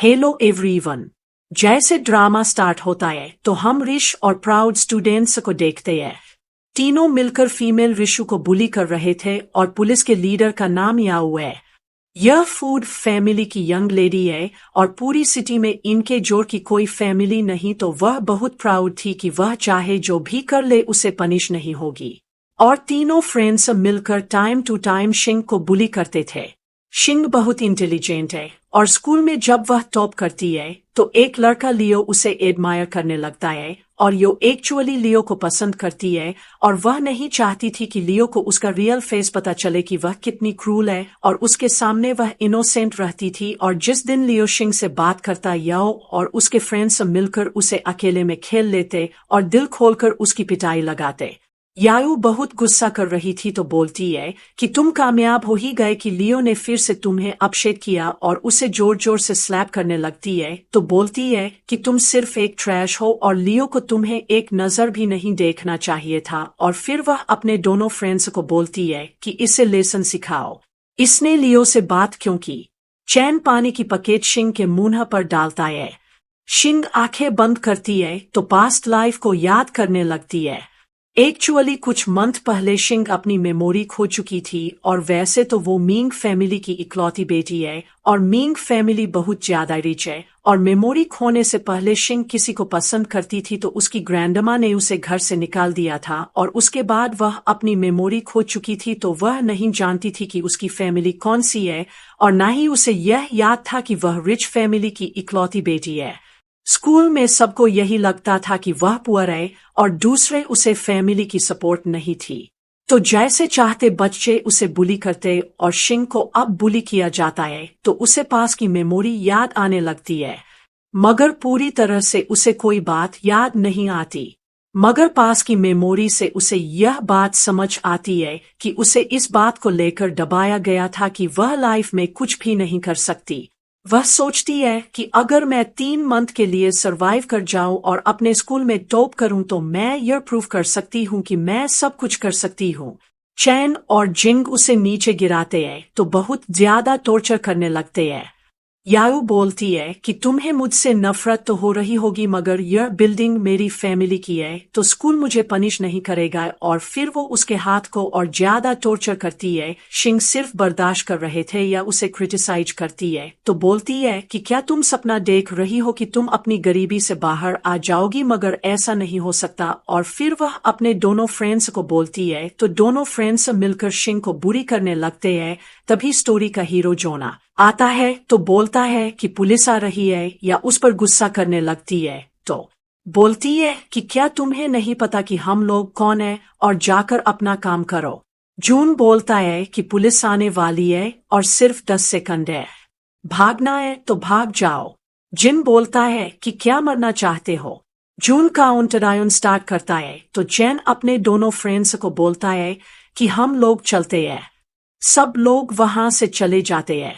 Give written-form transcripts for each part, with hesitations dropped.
Hello everyone. जैसे drama start होता है तो हम रिश और प्राउड स्टूडेंट्स को देखते हैं। तीनों मिलकर फीमेल रिशु को बुली कर रहे थे और पुलिस के लीडर का नाम याऊ है। यह फूड फैमिली की यंग लेडी है और पूरी सिटी में इनके जोड़ की कोई फैमिली नहीं, तो वह बहुत प्राउड थी कि वह चाहे जो भी कर ले उसे पनिश नहीं होगी। और तीनों फ्रेंड्स मिलकर टाइम टू टाइम शिंग को बुली करते थे। शिंग बहुत इंटेलिजेंट है और स्कूल में जब वह टॉप करती है तो एक लड़का लियो उसे एडमायर करने लगता है और यो एक्चुअली लियो को पसंद करती है और वह नहीं चाहती थी कि लियो को उसका रियल फेस पता चले कि वह कितनी क्रूल है और उसके सामने वह इनोसेंट रहती थी। और जिस दिन लियो शिंग से बात करता याओ और उसके फ्रेंड्स मिलकर उसे अकेले में खेल लेते और दिल खोलकर उसकी पिटाई लगाते। यायू बहुत गुस्सा कर रही थी तो बोलती है कि तुम कामयाब हो ही गए कि लियो ने फिर से तुम्हें अपशेट किया और उसे जोर जोर से स्लैप करने लगती है तो बोलती है कि तुम सिर्फ एक ट्रैश हो और लियो को तुम्हें एक नजर भी नहीं देखना चाहिए था। और फिर वह अपने दोनों फ्रेंड्स को बोलती है कि इसे लेसन सिखाओ, इसने लियो से बात क्यों की। चैन पानी की पकेट शिंग के मुंह पर डालता है। शिंग आंखें बंद करती है तो पास्ट लाइफ को याद करने लगती है। एक्चुअली कुछ मंथ पहले शिंग अपनी मेमोरी खो चुकी थी और वैसे तो वो मिंग फैमिली की इकलौती बेटी है और मिंग फैमिली बहुत ज्यादा रिच है। और मेमोरी खोने से पहले शिंग किसी को पसंद करती थी तो उसकी ग्रैंडमा ने उसे घर से निकाल दिया था और उसके बाद वह अपनी मेमोरी खो चुकी थी तो वह नहीं जानती थी कि उसकी फैमिली कौन सी है और ना ही उसे यह याद था कि वह रिच फैमिली की इकलौती बेटी है। स्कूल में सबको यही लगता था कि वह पुअर है और दूसरे उसे फैमिली की सपोर्ट नहीं थी, तो जैसे चाहते बच्चे उसे बुली करते और शिंग को अब बुली किया जाता है तो उसे पास की मेमोरी याद आने लगती है, मगर पूरी तरह से उसे कोई बात याद नहीं आती। मगर पास की मेमोरी से उसे यह बात समझ आती है कि उसे इस बात को लेकर दबाया गया था कि वह लाइफ में कुछ भी नहीं कर सकती। वह सोचती है कि अगर मैं 3 मंथ के लिए सरवाइव कर जाऊं और अपने स्कूल में टॉप करूं तो मैं यह प्रूव कर सकती हूं कि मैं सब कुछ कर सकती हूं। चैन और जिंग उसे नीचे गिराते हैं तो बहुत ज्यादा टॉर्चर करने लगते हैं। याऊ बोलती है कि तुम्हें मुझसे नफरत तो हो रही होगी मगर यह बिल्डिंग मेरी फैमिली की है तो स्कूल मुझे पनिश नहीं करेगा। और फिर वो उसके हाथ को और ज्यादा टॉर्चर करती है। शिंग सिर्फ बर्दाश्त कर रहे थे या उसे क्रिटिसाइज करती है तो बोलती है कि क्या तुम सपना देख रही हो कि तुम अपनी गरीबी से बाहर आ जाओगी, मगर ऐसा नहीं हो सकता। और फिर वह अपने दोनों फ्रेंड्स को बोलती है तो दोनों फ्रेंड्स मिलकर शिंग को बुरी करने लगते हैं। तभी स्टोरी का हीरो जोना आता है तो बोलता है कि पुलिस आ रही है या उस पर गुस्सा करने लगती है तो बोलती है कि क्या तुम्हें नहीं पता कि हम लोग कौन है और जाकर अपना काम करो। जून बोलता है कि पुलिस आने वाली है और सिर्फ 10 सेकंड है, भागना है तो भाग जाओ। जिन बोलता है कि क्या मरना चाहते हो। जून काउंटडाउन स्टार्ट करता है तो जैन अपने दोनों फ्रेंड्स को बोलता है कि हम लोग चलते हैं। सब लोग वहां से चले जाते हैं।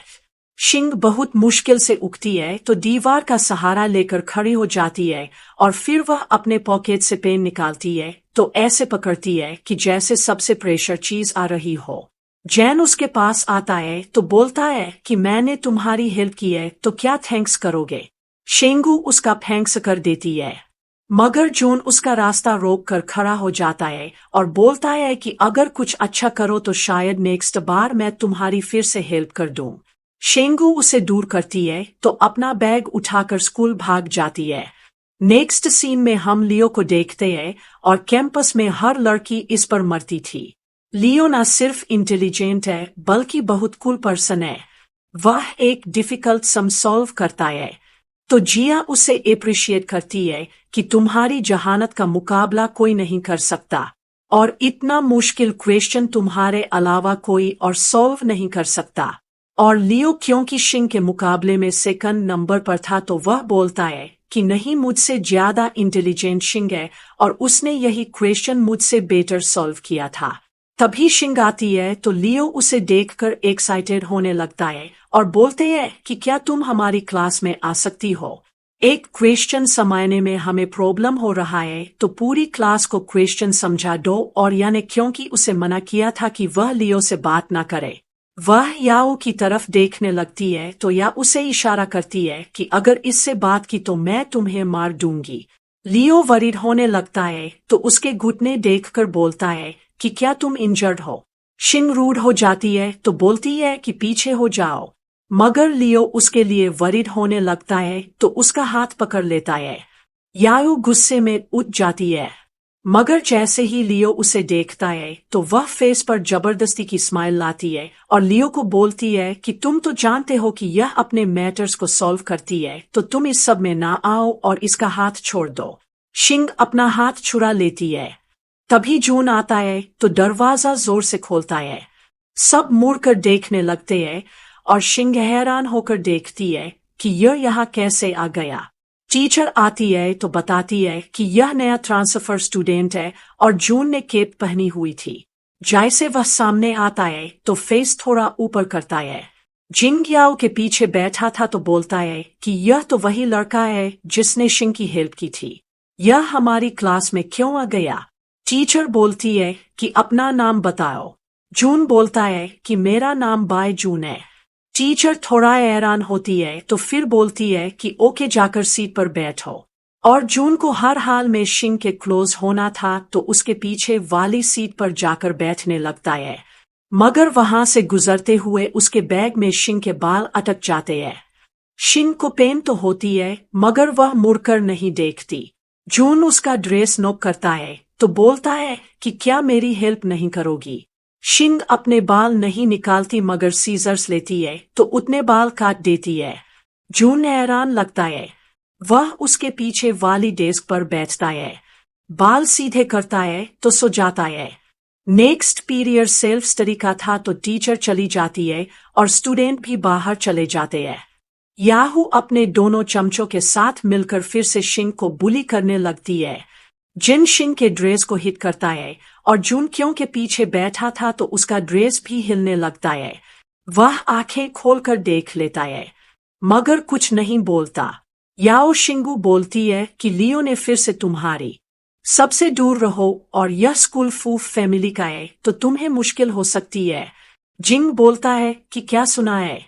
शिंग बहुत मुश्किल से उठती है तो दीवार का सहारा लेकर खड़ी हो जाती है और फिर वह अपने पॉकेट से पेन निकालती है तो ऐसे पकड़ती है कि जैसे सबसे प्रेशर चीज आ रही हो। जैन उसके पास आता है तो बोलता है कि मैंने तुम्हारी हेल्प की है तो क्या थैंक्स करोगे। शेंगू उसका थैंक्स कर देती है मगर जून उसका रास्ता रोक कर खड़ा हो जाता है और बोलता है कि अगर कुछ अच्छा करो तो शायद नेक्स्ट बार मैं तुम्हारी फिर से हेल्प कर दूं। शेंगू उसे दूर करती है तो अपना बैग उठाकर स्कूल भाग जाती है। नेक्स्ट सीन में हम लियो को देखते हैं और कैंपस में हर लड़की इस पर मरती थी। लियो न सिर्फ इंटेलिजेंट है बल्कि बहुत कूल पर्सन है। वह एक डिफिकल्ट सम सॉल्व करता है तो जिया उसे अप्रिशिएट करती है कि तुम्हारी जहानत का मुकाबला कोई नहीं कर सकता और इतना मुश्किल क्वेश्चन तुम्हारे अलावा कोई और सॉल्व नहीं कर सकता। और लियो क्योंकि शिंग के मुकाबले में सेकंड नंबर पर था तो वह बोलता है कि नहीं, मुझसे ज्यादा इंटेलिजेंट शिंग है और उसने यही क्वेश्चन मुझसे बेटर सॉल्व किया था। तभी शिंग आती है तो लियो उसे देखकर एक्साइटेड होने लगता है और बोलते हैं कि क्या तुम हमारी क्लास में आ सकती हो। एक क्वेश्चन समझने में हमें प्रॉब्लम हो रहा है तो पूरी क्लास को क्वेश्चन समझा दो। और यानी क्योंकि उसे मना किया था कि वह लियो से बात ना करे वह याओ की तरफ देखने लगती है तो या उसे इशारा करती है कि अगर इससे बात की तो मैं तुम्हें मार दूंगी। लियो वरीड होने लगता है तो उसके घुटने देखकर बोलता है कि क्या तुम इंजर्ड हो। शिंग रूड हो जाती है तो बोलती है कि पीछे हो जाओ, मगर लियो उसके लिए वरीड होने लगता है तो उसका हाथ पकड़ लेता है। याओ गुस्से में उठ जाती है, मगर जैसे ही लियो उसे देखता है तो वह फेस पर जबरदस्ती की स्माइल लाती है और लियो को बोलती है कि तुम तो जानते हो कि यह अपने मैटर्स को सॉल्व करती है, तो तुम इस सब में ना आओ और इसका हाथ छोड़ दो। शिंग अपना हाथ छुड़ा लेती है। तभी जून आता है तो दरवाजा जोर से खोलता है। सब मुड़कर देखने लगते हैं और शिंग हैरान होकर देखती है कि यह यहाँ कैसे आ गया। टीचर आती है तो बताती है कि यह नया ट्रांसफर स्टूडेंट है और जून ने केप पहनी हुई थी। जैसे वह सामने आता है तो फेस थोड़ा ऊपर करता है। जिंग याओ के पीछे बैठा था तो बोलता है कि यह तो वही लड़का है जिसने शिंग की हेल्प की थी। यह हमारी क्लास में क्यों आ गया? टीचर बोलती है कि अपना नाम बताओ। जून बोलता है कि मेरा नाम बाय जून है। टीचर थोड़ा हैरान होती है तो फिर बोलती है कि ओके जाकर सीट पर बैठो। और जून को हर हाल में शिंग के क्लोज होना था तो उसके पीछे वाली सीट पर जाकर बैठने लगता है, मगर वहां से गुजरते हुए उसके बैग में शिंग के बाल अटक जाते हैं। शिंग को पेन तो होती है मगर वह मुड़कर नहीं देखती। जून उसका ड्रेस नोक करता है तो बोलता है कि क्या मेरी हेल्प नहीं करोगी? शिंग अपने बाल नहीं निकालती मगर सीजर्स लेती है तो उतने बाल काट देती है। जून हैरान लगता है। वह उसके पीछे वाली डेस्क पर बैठता है, बाल सीधे करता है तो सो जाता है। नेक्स्ट पीरियड सेल्फ स्टडी का था तो टीचर चली जाती है और स्टूडेंट भी बाहर चले जाते हैं। याहू अपने दोनों चमचों के साथ मिलकर फिर से शिंग को बुली करने लगती है। जिन शिंग के ड्रेस को हिट करता है और जून क्योंकि पीछे बैठा था तो उसका ड्रेस भी हिलने लगता है। वह आंखें खोलकर देख लेता है मगर कुछ नहीं बोलता। याओ शिंगू बोलती है कि लियो ने फिर से तुम्हारी सबसे दूर रहो और यह स्कूल फूफ फैमिली का है तो तुम्हें मुश्किल हो सकती है। जिंग बोलता है कि क्या सुना है?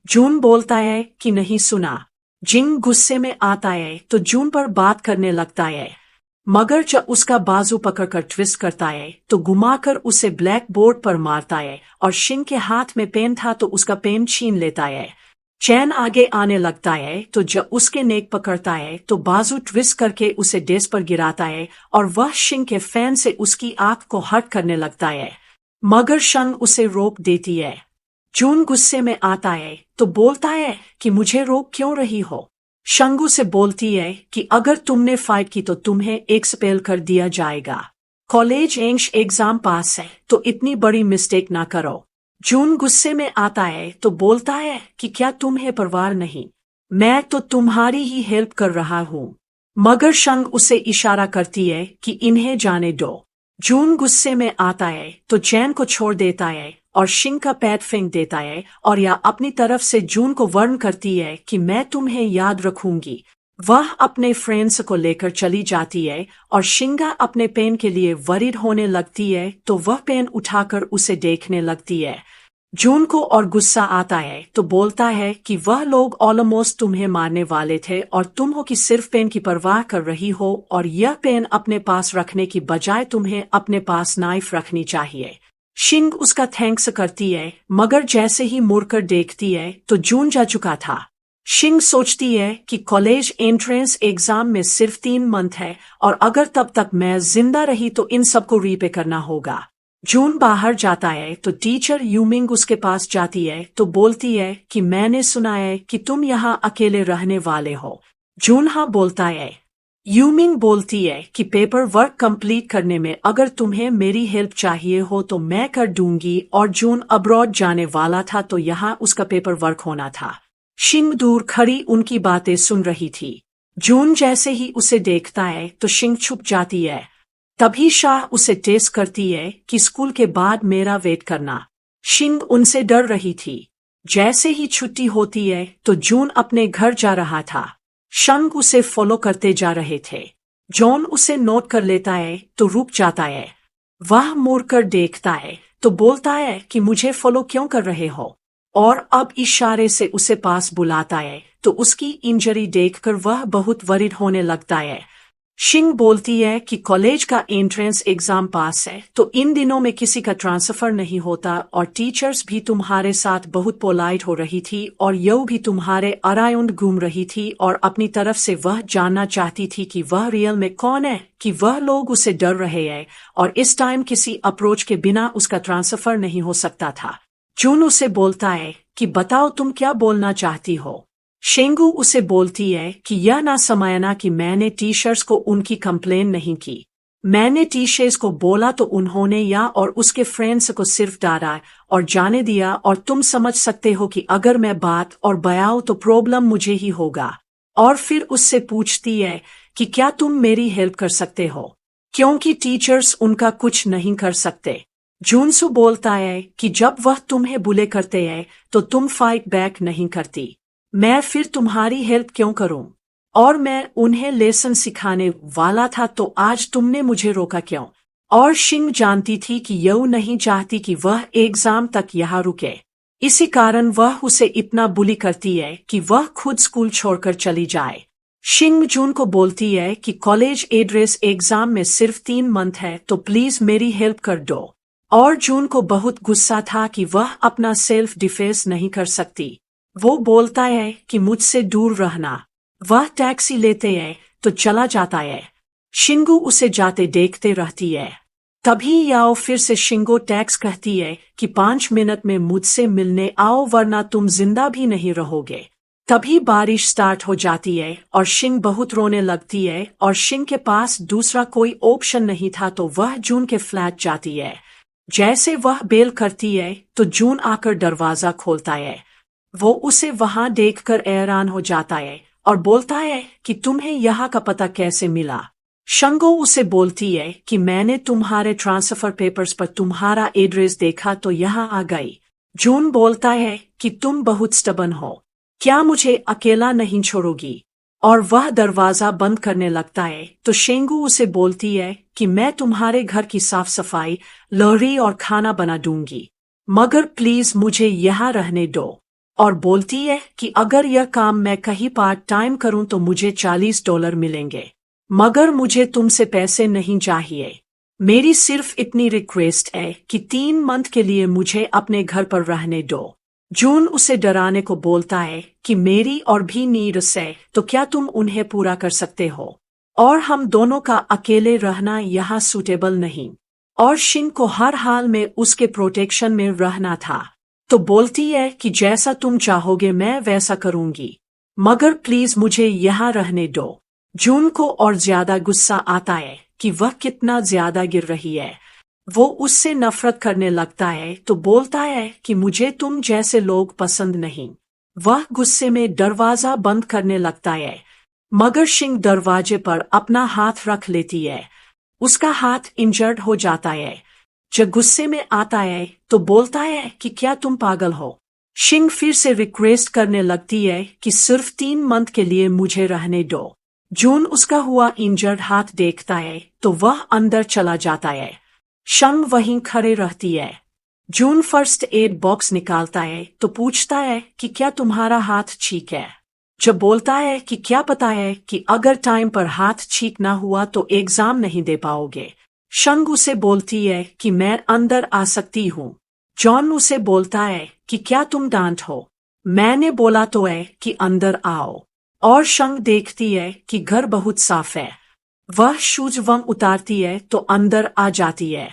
जून बोलता है कि नहीं सुना। जिंग गुस्से में आता है तो जून पर बात करने लगता है, मगर जब उसका बाजू पकड़कर ट्विस्ट करता है तो घुमाकर उसे ब्लैक बोर्ड पर मारता है और शिंग के हाथ में पेन था तो उसका पेन छीन लेता है। चैन आगे आने लगता है तो जब उसके नेक पकड़ता है तो बाजू ट्विस्ट करके उसे डेस्क पर गिराता है और वह शिंग के फैन से उसकी आंख को हर्ट करने लगता है, मगर शिंग उसे रोक देती है। जून गुस्से में आता है तो बोलता है कि मुझे रोक क्यों रही हो? शंगू से बोलती है कि अगर तुमने फाइट की तो तुम्हें एक्सपेल कर दिया जाएगा। कॉलेज एग्जाम पास है तो इतनी बड़ी मिस्टेक ना करो। जून गुस्से में आता है तो बोलता है कि क्या तुम्हें परवाह नहीं? मैं तो तुम्हारी ही हेल्प कर रहा हूँ। मगर शंग उसे इशारा करती है कि इन्हें जाने दो। जून गुस्से में आता है तो चैन को छोड़ देता है और शिंग का पैड फेंक देता है और या अपनी तरफ से जून को वार्न करती है कि मैं तुम्हें याद रखूंगी। वह अपने फ्रेंड्स को लेकर चली जाती है और शिंगा अपने पेन के लिए वरीड होने लगती है तो वह पेन उठाकर उसे देखने लगती है। जून को और गुस्सा आता है तो बोलता है कि वह लोग ऑलमोस्ट तुम्हें मारने वाले थे और तुम हो कि सिर्फ पेन की परवाह कर रही हो और यह पेन अपने पास रखने की बजाय तुम्हें अपने पास नाइफ रखनी चाहिए। शिंग उसका थैंक्स करती है मगर जैसे ही मुड़कर देखती है तो जून जा चुका था। शिंग सोचती है कि कॉलेज एंट्रेंस एग्जाम में सिर्फ 3 मंथ है और अगर तब तक मैं जिंदा रही तो इन सबको रीपे करना होगा। जून बाहर जाता है तो टीचर यूमिंग उसके पास जाती है तो बोलती है कि मैंने सुना है कि तुम यहाँ अकेले रहने वाले हो। जून हाँ बोलता है। यूमिंग बोलती है कि पेपर वर्क कंप्लीट करने में अगर तुम्हें मेरी हेल्प चाहिए हो तो मैं कर दूंगी और जून अब्रॉड जाने वाला था तो यहाँ उसका पेपर वर्क होना था। शिंग दूर खड़ी उनकी बातें सुन रही थी। जून जैसे ही उसे देखता है तो शिंग छुप जाती है। तभी शाह उसे टेस्ट करती है कि स्कूल के बाद मेरा वेट करना। शिंग उनसे डर रही थी। जैसे ही छुट्टी होती है तो जून अपने घर जा रहा था। शंग उसे फॉलो करते जा रहे थे। जॉन उसे नोट कर लेता है तो रुक जाता है। वह मुड़कर देखता है तो बोलता है कि मुझे फॉलो क्यों कर रहे हो, और अब इशारे से उसे पास बुलाता है। तो उसकी इंजरी देखकर वह बहुत वरीड होने लगता है। शिंग बोलती है कि कॉलेज का एंट्रेंस एग्जाम पास है, तो इन दिनों में किसी का ट्रांसफर नहीं होता, और टीचर्स भी तुम्हारे साथ बहुत पोलाइट हो रही थी, और यो भी तुम्हारे अराउंड घूम रही थी, और अपनी तरफ से वह जानना चाहती थी कि वह रियल में कौन है, कि वह लोग उसे डर रहे हैं, और इस टाइम किसी अप्रोच के बिना उसका ट्रांसफर नहीं हो सकता था। जून उसे बोलता है कि बताओ तुम क्या बोलना चाहती हो। शेंगू उसे बोलती है कि यह ना समझना कि मैंने टीचर्स को उनकी कंप्लेन नहीं की। मैंने टीचर्स को बोला तो उन्होंने या और उसके फ्रेंड्स को सिर्फ डारा और जाने दिया, और तुम समझ सकते हो कि अगर मैं बात और बयाऊं तो प्रॉब्लम मुझे ही होगा। और फिर उससे पूछती है कि क्या तुम मेरी हेल्प कर सकते हो, क्योंकि टीचर्स उनका कुछ नहीं कर सकते। जूनसू बोलता है कि जब वह तुम्हें बुले करते हैं तो तुम फाइट बैक नहीं करती। मैं फिर तुम्हारी हेल्प क्यों करूं? और मैं उन्हें लेसन सिखाने वाला था, तो आज तुमने मुझे रोका क्यों? और शिंग जानती थी कि यू नहीं चाहती कि वह एग्जाम तक यहाँ रुके। इसी कारण वह उसे इतना बुली करती है कि वह खुद स्कूल छोड़कर चली जाए। शिंग जून को बोलती है कि कॉलेज एड्रेस एग्जाम में सिर्फ 3 मंथ है, तो प्लीज मेरी हेल्प कर दो। और जून को बहुत गुस्सा था कि वह अपना सेल्फ डिफेंस नहीं कर सकती। वो बोलता है कि मुझसे दूर रहना। वह टैक्सी लेते हैं तो चला जाता है। शिंगू उसे जाते देखते रहती है। तभी याओ फिर से शिंगो टैक्स कहती है कि 5 मिनट में मुझसे मिलने आओ, वरना तुम जिंदा भी नहीं रहोगे। तभी बारिश स्टार्ट हो जाती है और शिंग बहुत रोने लगती है, और शिंग के पास दूसरा कोई ऑप्शन नहीं था, तो वह जून के फ्लैट जाती है। जैसे वह बेल करती है तो जून आकर दरवाजा खोलता है। वो उसे वहां देखकर हैरान हो जाता है और बोलता है कि तुम्हें यहाँ का पता कैसे मिला। शंगो उसे बोलती है कि मैंने तुम्हारे ट्रांसफर पेपर्स पर तुम्हारा एड्रेस देखा तो यहाँ आ गई। जून बोलता है कि तुम बहुत स्टबन हो, क्या मुझे अकेला नहीं छोड़ोगी? और वह दरवाजा बंद करने लगता है, तो शेंगू उसे बोलती है कि मैं तुम्हारे घर की साफ सफाई, लहरी और खाना बना दूंगी, मगर प्लीज मुझे यहाँ रहने दो। और बोलती है कि अगर यह काम मैं कहीं पार्ट टाइम करूं तो मुझे $40 मिलेंगे, मगर मुझे तुमसे पैसे नहीं चाहिए। मेरी सिर्फ इतनी रिक्वेस्ट है कि 3 मंथ के लिए मुझे अपने घर पर रहने दो। जून उसे डराने को बोलता है कि मेरी और भी नीड्स है, तो क्या तुम उन्हें पूरा कर सकते हो? और हम दोनों का अकेले रहना यहाँ सूटेबल नहीं। और शिंग को हर हाल में उसके प्रोटेक्शन में रहना था, तो बोलती है कि जैसा तुम चाहोगे मैं वैसा करूंगी, मगर प्लीज मुझे यहाँ रहने दो। जून को और ज्यादा गुस्सा आता है कि वह कितना ज्यादा गिर रही है। वो उससे नफरत करने लगता है, तो बोलता है कि मुझे तुम जैसे लोग पसंद नहीं। वह गुस्से में दरवाजा बंद करने लगता है, मगर शिंग दरवाजे पर अपना हाथ रख लेती है। उसका हाथ इंजर्ड हो जाता है। जब गुस्से में आता है तो बोलता है कि क्या तुम पागल हो? शिंग फिर से रिक्वेस्ट करने लगती है कि सिर्फ 3 मंथ के लिए मुझे रहने दो। जून उसका हुआ इंजर्ड हाथ देखता है तो वह अंदर चला जाता है। शिंग वहीं खड़े रहती है। जून फर्स्ट एड बॉक्स निकालता है तो पूछता है कि क्या तुम्हारा हाथ ठीक है? जब बोलता है कि क्या पता है कि अगर टाइम पर हाथ ठीक ना हुआ तो एग्जाम नहीं दे पाओगे। शिंग उसे बोलती है कि मैं अंदर आ सकती हूँ। जॉन उसे बोलता है कि क्या तुम डांट हो? मैंने बोला तो है कि अंदर आओ। और शिंग देखती है कि घर बहुत साफ है। वह शूज वंग उतारती है तो अंदर आ जाती है।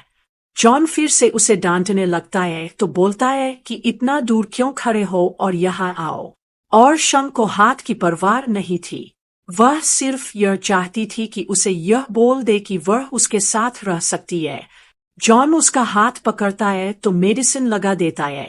जॉन फिर से उसे डांटने लगता है तो बोलता है कि इतना दूर क्यों खड़े हो और यहाँ आओ। और शिंग को हाथ की परवाह नहीं थी। वह सिर्फ यह चाहती थी कि उसे यह बोल दे कि वह उसके साथ रह सकती है। जॉन उसका हाथ पकड़ता है तो मेडिसिन लगा देता है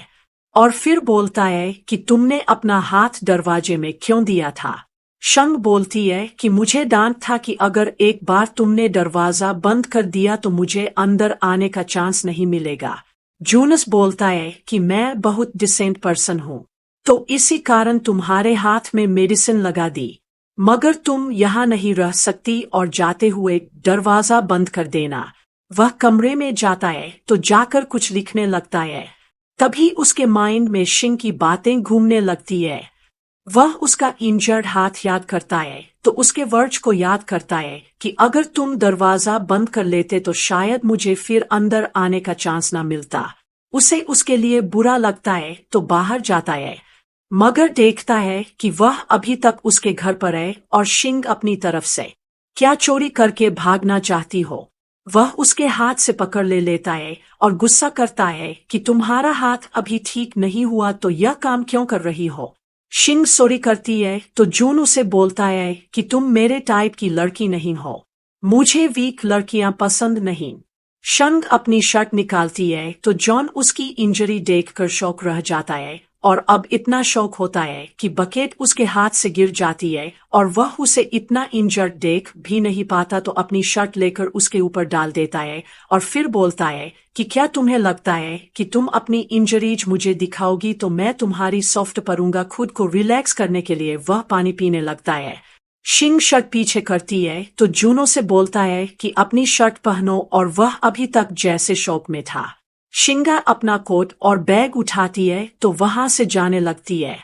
और फिर बोलता है कि तुमने अपना हाथ दरवाजे में क्यों दिया था? शिंग बोलती है कि मुझे डांट था कि अगर एक बार तुमने दरवाजा बंद कर दिया तो मुझे अंदर आने का चांस नहीं मिलेगा। जूनस बोलता है कि मैं बहुत डिसेंट पर्सन हूँ, तो इसी कारण तुम्हारे हाथ में मेडिसिन लगा दी, मगर तुम यहाँ नहीं रह सकती और जाते हुए दरवाजा बंद कर देना। वह कमरे में जाता है तो जाकर कुछ लिखने लगता है। तभी उसके माइंड में शिंग की बातें घूमने लगती है। वह उसका इंजर्ड हाथ याद करता है तो उसके वर्ड्स को याद करता है कि अगर तुम दरवाजा बंद कर लेते तो शायद मुझे फिर अंदर आने का चांस ना मिलता। उसे उसके लिए बुरा लगता है तो बाहर जाता है, मगर देखता है कि वह अभी तक उसके घर पर है और शिंग अपनी तरफ से क्या चोरी करके भागना चाहती हो। वह उसके हाथ से पकड़ लेता है और गुस्सा करता है कि तुम्हारा हाथ अभी ठीक नहीं हुआ तो यह काम क्यों कर रही हो। शिंग सॉरी करती है तो जून उसे बोलता है कि तुम मेरे टाइप की लड़की नहीं हो, मुझे वीक लड़कियां पसंद नहीं। शिंग अपनी शर्ट निकालती है तो जॉन उसकी इंजरी देखकर शौक रह जाता है और अब इतना शौक होता है कि बकेट उसके हाथ से गिर जाती है और वह उसे इतना इंजर्ड देख भी नहीं पाता तो अपनी शर्ट लेकर उसके ऊपर डाल देता है और फिर बोलता है कि क्या तुम्हें लगता है कि तुम अपनी इंजरीज मुझे दिखाओगी तो मैं तुम्हारी सॉफ्ट परूंगा। खुद को रिलैक्स करने के लिए वह पानी पीने लगता है। शिंग शर्ट पीछे करती है तो जूनो से बोलता है कि अपनी शर्ट पहनो और वह अभी तक जैसे शौक में था। शिंगा अपना कोट और बैग उठाती है तो वहां से जाने लगती है।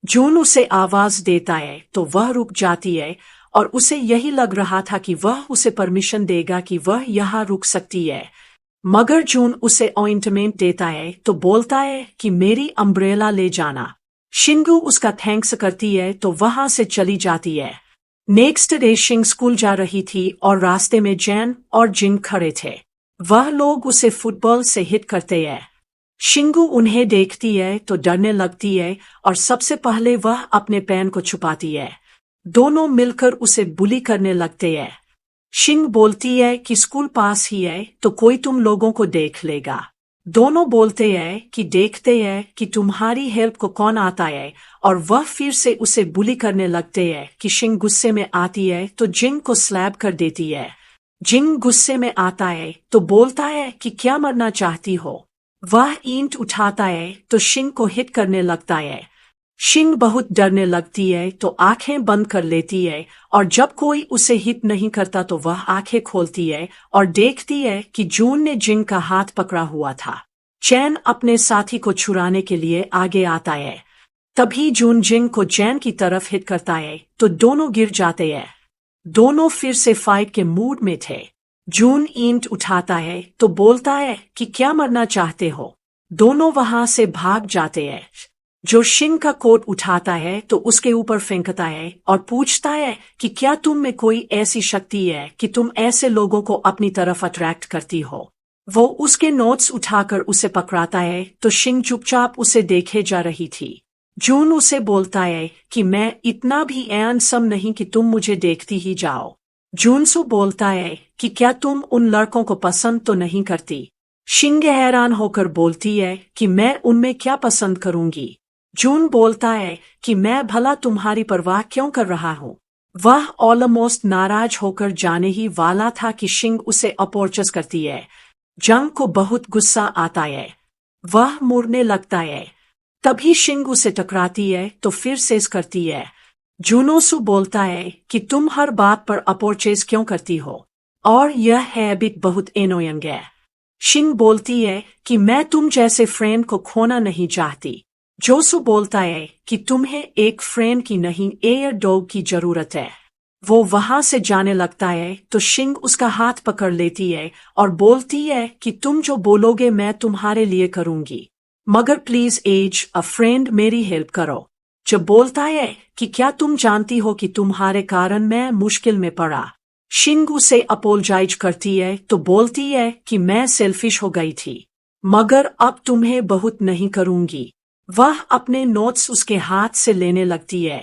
जून उसे आवाज देता है तो वह रुक जाती है और उसे यही लग रहा था कि वह उसे परमिशन देगा कि वह यहाँ रुक सकती है, मगर जून उसे ऑइंटमेंट देता है तो बोलता है कि मेरी अम्ब्रेला ले जाना। शिंगू उसका थैंक्स करती है तो वहां से चली जाती है। नेक्स्ट डे शिंग स्कूल जा रही थी और रास्ते में जैन और जिंग खड़े थे। वह लोग उसे फुटबॉल से हिट करते हैं। शिंगू उन्हें देखती है तो डरने लगती है और सबसे पहले वह अपने पैन को छुपाती है। दोनों मिलकर उसे बुली करने लगते हैं। शिंग बोलती है कि स्कूल पास ही है तो कोई तुम लोगों को देख लेगा। दोनों बोलते हैं कि देखते हैं कि तुम्हारी हेल्प को कौन आता है और वह फिर से उसे बुली करने लगते हैं कि शिंग गुस्से में आती है तो जिंग को स्लैब कर देती है। जिंग गुस्से में आता है तो बोलता है कि क्या मरना चाहती हो। वह ईंट उठाता है तो शिंग को हिट करने लगता है। शिंग बहुत डरने लगती है तो आंखें बंद कर लेती है और जब कोई उसे हिट नहीं करता तो वह आंखें खोलती है और देखती है कि जून ने जिंग का हाथ पकड़ा हुआ था। चैन अपने साथी को छुड़ाने के लिए आगे आता है। तभी जून जिंग को चैन की तरफ हिट करता है तो दोनों गिर जाते हैं। दोनों फिर से फाइट के मूड में थे। जून ईंट उठाता है तो बोलता है कि क्या मरना चाहते हो। दोनों वहां से भाग जाते हैं। जो शिंग का कोट उठाता है तो उसके ऊपर फेंकता है और पूछता है कि क्या तुम में कोई ऐसी शक्ति है कि तुम ऐसे लोगों को अपनी तरफ अट्रैक्ट करती हो। वो उसके नोट्स उठाकर उसे पकड़ाता है तो शिंग चुपचाप उसे देखे जा रही थी। जून उसे बोलता है कि मैं इतना भी हैंडसम नहीं कि तुम मुझे देखती ही जाओ। जूनसू बोलता है कि क्या तुम उन लड़कों को पसंद तो नहीं करती। शिंग हैरान होकर बोलती है कि मैं उनमें क्या पसंद करूंगी। जून बोलता है कि मैं भला तुम्हारी परवाह क्यों कर रहा हूँ। वह ऑलमोस्ट नाराज होकर जाने ही वाला था कि शिंग उसे अप्रोच करती है। जंग को बहुत गुस्सा आता है। वह मुड़ने लगता है। तभी शिंग उसे टकराती है तो फिर सेस करती है। जूनोसु बोलता है कि तुम हर बात पर अप्रोचेस क्यों करती हो और यह हैबिट बहुत एनोइंग है। शिंग बोलती है कि मैं तुम जैसे फ्रेंड को खोना नहीं चाहती। जोसु बोलता है कि तुम्हें एक फ्रेंड की नहीं एयर डॉग की जरूरत है। वो वहां से जाने लगता है तो शिंग उसका हाथ पकड़ लेती है और बोलती है कि तुम जो बोलोगे मैं तुम्हारे लिए करूंगी, मगर प्लीज एज अ फ्रेंड मेरी हेल्प करो। जब बोलता है कि क्या तुम जानती हो कि तुम्हारे कारण मैं मुश्किल में पड़ा। शिंग उसे अपोलोजाइज करती है तो बोलती है कि मैं सेल्फिश हो गई थी, मगर अब तुम्हें बहुत नहीं करूंगी। वह अपने नोट्स उसके हाथ से लेने लगती है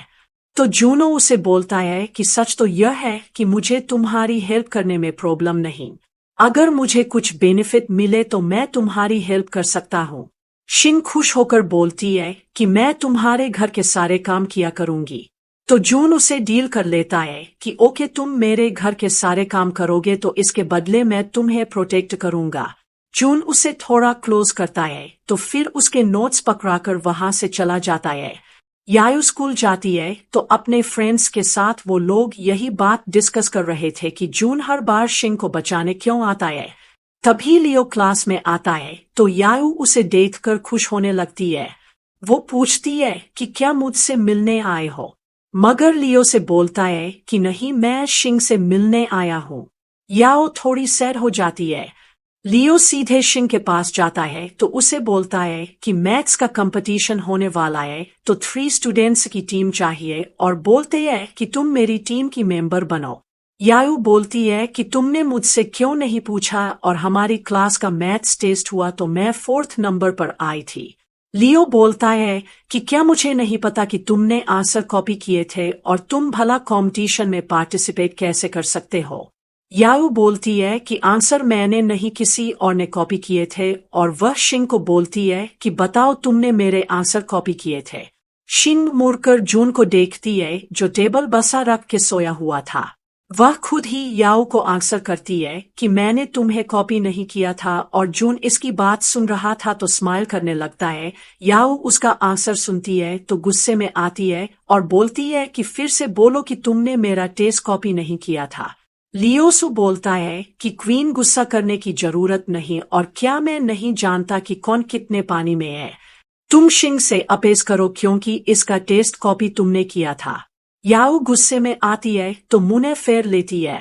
तो जूनो उसे बोलता है कि सच तो यह है कि मुझे तुम्हारी हेल्प करने में प्रॉब्लम नहीं। अगर मुझे कुछ बेनिफिट मिले तो मैं तुम्हारी हेल्प कर सकता हूँ। शिंग खुश होकर बोलती है कि मैं तुम्हारे घर के सारे काम किया करूंगी। तो जून उसे डील कर लेता है कि ओके तुम मेरे घर के सारे काम करोगे तो इसके बदले मैं तुम्हें प्रोटेक्ट करूंगा। जून उसे थोड़ा क्लोज करता है तो फिर उसके नोट्स पकड़ाकर वहां से चला जाता है। यायू स्कूल जाती है तो अपने फ्रेंड्स के साथ वो लोग यही बात डिस्कस कर रहे थे कि जून हर बार शिंग को बचाने क्यों आता है। तभी लियो क्लास में आता है तो याऊ उसे देखकर खुश होने लगती है। वो पूछती है कि क्या मुझसे मिलने आए हो, मगर लियो से बोलता है कि नहीं, मैं शिंग से मिलने आया हूँ। याओ थोड़ी सैड हो जाती है। लियो सीधे शिंग के पास जाता है तो उसे बोलता है कि मैथ्स का कंपटीशन होने वाला है तो 3 स्टूडेंट्स की टीम चाहिए और बोलते हैं कि तुम मेरी टीम की मेंबर बनो। याऊ बोलती है कि तुमने मुझसे क्यों नहीं पूछा और हमारी क्लास का मैथ्स टेस्ट हुआ तो मैं 4th नंबर पर आई थी। लियो बोलता है कि क्या मुझे नहीं पता कि तुमने आंसर कॉपी किए थे और तुम भला कंपटीशन में पार्टिसिपेट कैसे कर सकते हो। याऊ बोलती है कि आंसर मैंने नहीं किसी और ने कॉपी किए थे और वह शिंग को बोलती है कि बताओ तुमने मेरे आंसर कॉपी किए थे। शिंग मुड़कर जून को देखती है जो टेबल बसा रख के सोया हुआ था। वह खुद ही याऊ को आंसर करती है कि मैंने तुम्हें कॉपी नहीं किया था और जून इसकी बात सुन रहा था तो स्माइल करने लगता है। याऊ उसका आंसर सुनती है तो गुस्से में आती है और बोलती है कि फिर से बोलो कि तुमने मेरा टेस्ट कॉपी नहीं किया था। लियोसु बोलता है कि क्वीन गुस्सा करने की जरूरत नहीं और क्या मैं नहीं जानता कि कौन कितने पानी में है। तुम शिंग से अपेस करो क्योंकि इसका टेस्ट कॉपी तुमने किया था। याऊ गुस्से में आती है तो मुंह फेर लेती है।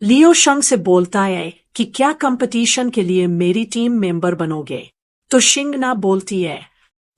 लियो शिंग से बोलता है कि क्या कंपटीशन के लिए मेरी टीम मेंबर बनोगे, तो शिंग ना बोलती है।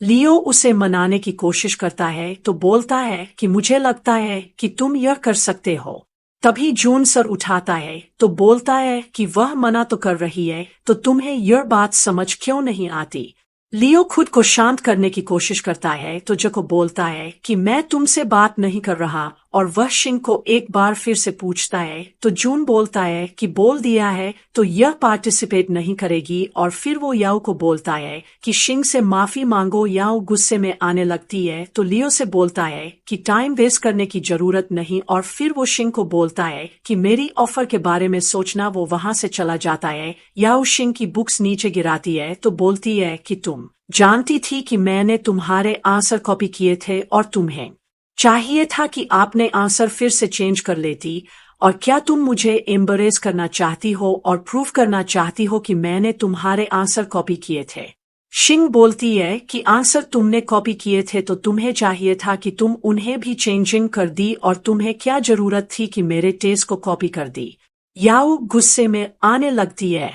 लियो उसे मनाने की कोशिश करता है तो बोलता है कि मुझे लगता है कि तुम यह कर सकते हो। तभी जून सर उठाता है तो बोलता है कि वह मना तो कर रही है तो तुम्हें यह बात समझ क्यों नहीं आती। लियो खुद को शांत करने की कोशिश करता है तो जो को बोलता है कि मैं तुमसे बात नहीं कर रहा और वह शिंग को एक बार फिर से पूछता है तो जून बोलता है कि बोल दिया है तो यह पार्टिसिपेट नहीं करेगी और फिर वो याऊ को बोलता है कि शिंग से माफी मांगो। याऊ गुस्से में आने लगती है तो लियो से बोलता है कि टाइम वेस्ट करने की जरूरत नहीं और फिर वो शिंग को बोलता है कि मेरी ऑफर के बारे में सोचना। वो वहां से चला जाता है। याऊ शिंग की बुक्स नीचे गिराती है तो बोलती है कि तुम जानती थी कि मैंने तुम्हारे आंसर कॉपी किए थे और तुम्हें चाहिए था कि आपने आंसर फिर से चेंज कर लेती। और क्या तुम मुझे एम्बरेस करना चाहती हो और प्रूफ करना चाहती हो कि मैंने तुम्हारे आंसर कॉपी किए थे। शिंग बोलती है कि आंसर तुमने कॉपी किए थे तो तुम्हें चाहिए था कि तुम उन्हें भी चेंजिंग कर दी और तुम्हें क्या जरूरत थी कि मेरे टेस्ट को कॉपी कर दी। याऊ गुस्से में आने लगती है।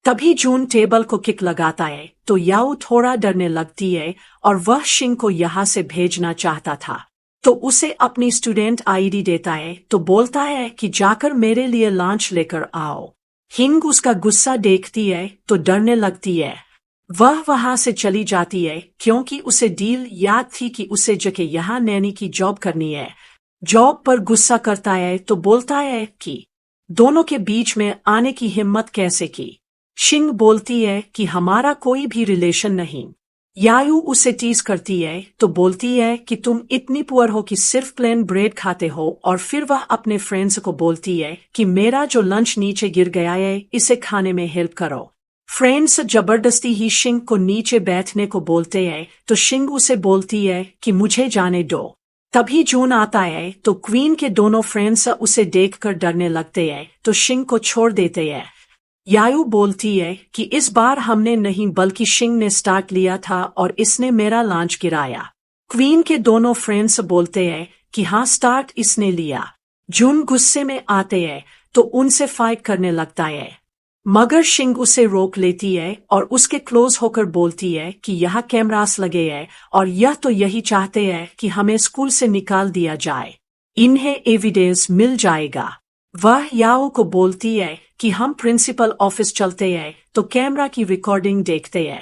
तभी जून टेबल को किक लगाता है तो याऊ थोड़ा डरने लगती है और वह शिंग को यहाँ से भेजना चाहता था तो उसे अपनी स्टूडेंट आईडी देता है तो बोलता है कि जाकर मेरे लिए लंच लेकर आओ। हिंग उसका गुस्सा देखती है तो डरने लगती है। वह वहां से चली जाती है क्योंकि उसे डील याद थी कि उसे जगह यहाँ नैनी की जॉब करनी है। जॉब पर गुस्सा करता है तो बोलता है कि दोनों के बीच में आने की हिम्मत कैसे की। शिंग बोलती है कि हमारा कोई भी रिलेशन नहीं। याऊ उसे टीज करती है तो बोलती है कि तुम इतनी पुअर हो कि सिर्फ प्लेन ब्रेड खाते हो और फिर वह अपने फ्रेंड्स को बोलती है कि मेरा जो लंच नीचे गिर गया है इसे खाने में हेल्प करो। फ्रेंड्स जबरदस्ती ही शिंग को नीचे बैठने को बोलते हैं तो शिंग उसे बोलती है कि मुझे जाने दो। तभी जून आता है तो क्वीन के दोनों फ्रेंड्स उसे देखकर डरने लगते हैं तो शिंग को छोड़ देते हैं। याऊ बोलती है कि इस बार हमने नहीं बल्कि शिंग ने स्टार्ट लिया था और इसने मेरा लंच गिराया। क्वीन के दोनों फ्रेंड्स बोलते हैं कि हाँ, स्टार्ट इसने लिया। जून गुस्से में आते हैं तो उनसे फाइट करने लगता है, मगर शिंग उसे रोक लेती है और उसके क्लोज होकर बोलती है कि यहाँ कैमरास लगे हैं और यह तो यही चाहते हैं कि हमें स्कूल से निकाल दिया जाए, इन्हें एविडेंस मिल जाएगा। वह याओ को बोलती है कि हम प्रिंसिपल ऑफिस चलते हैं तो कैमरा की रिकॉर्डिंग देखते हैं।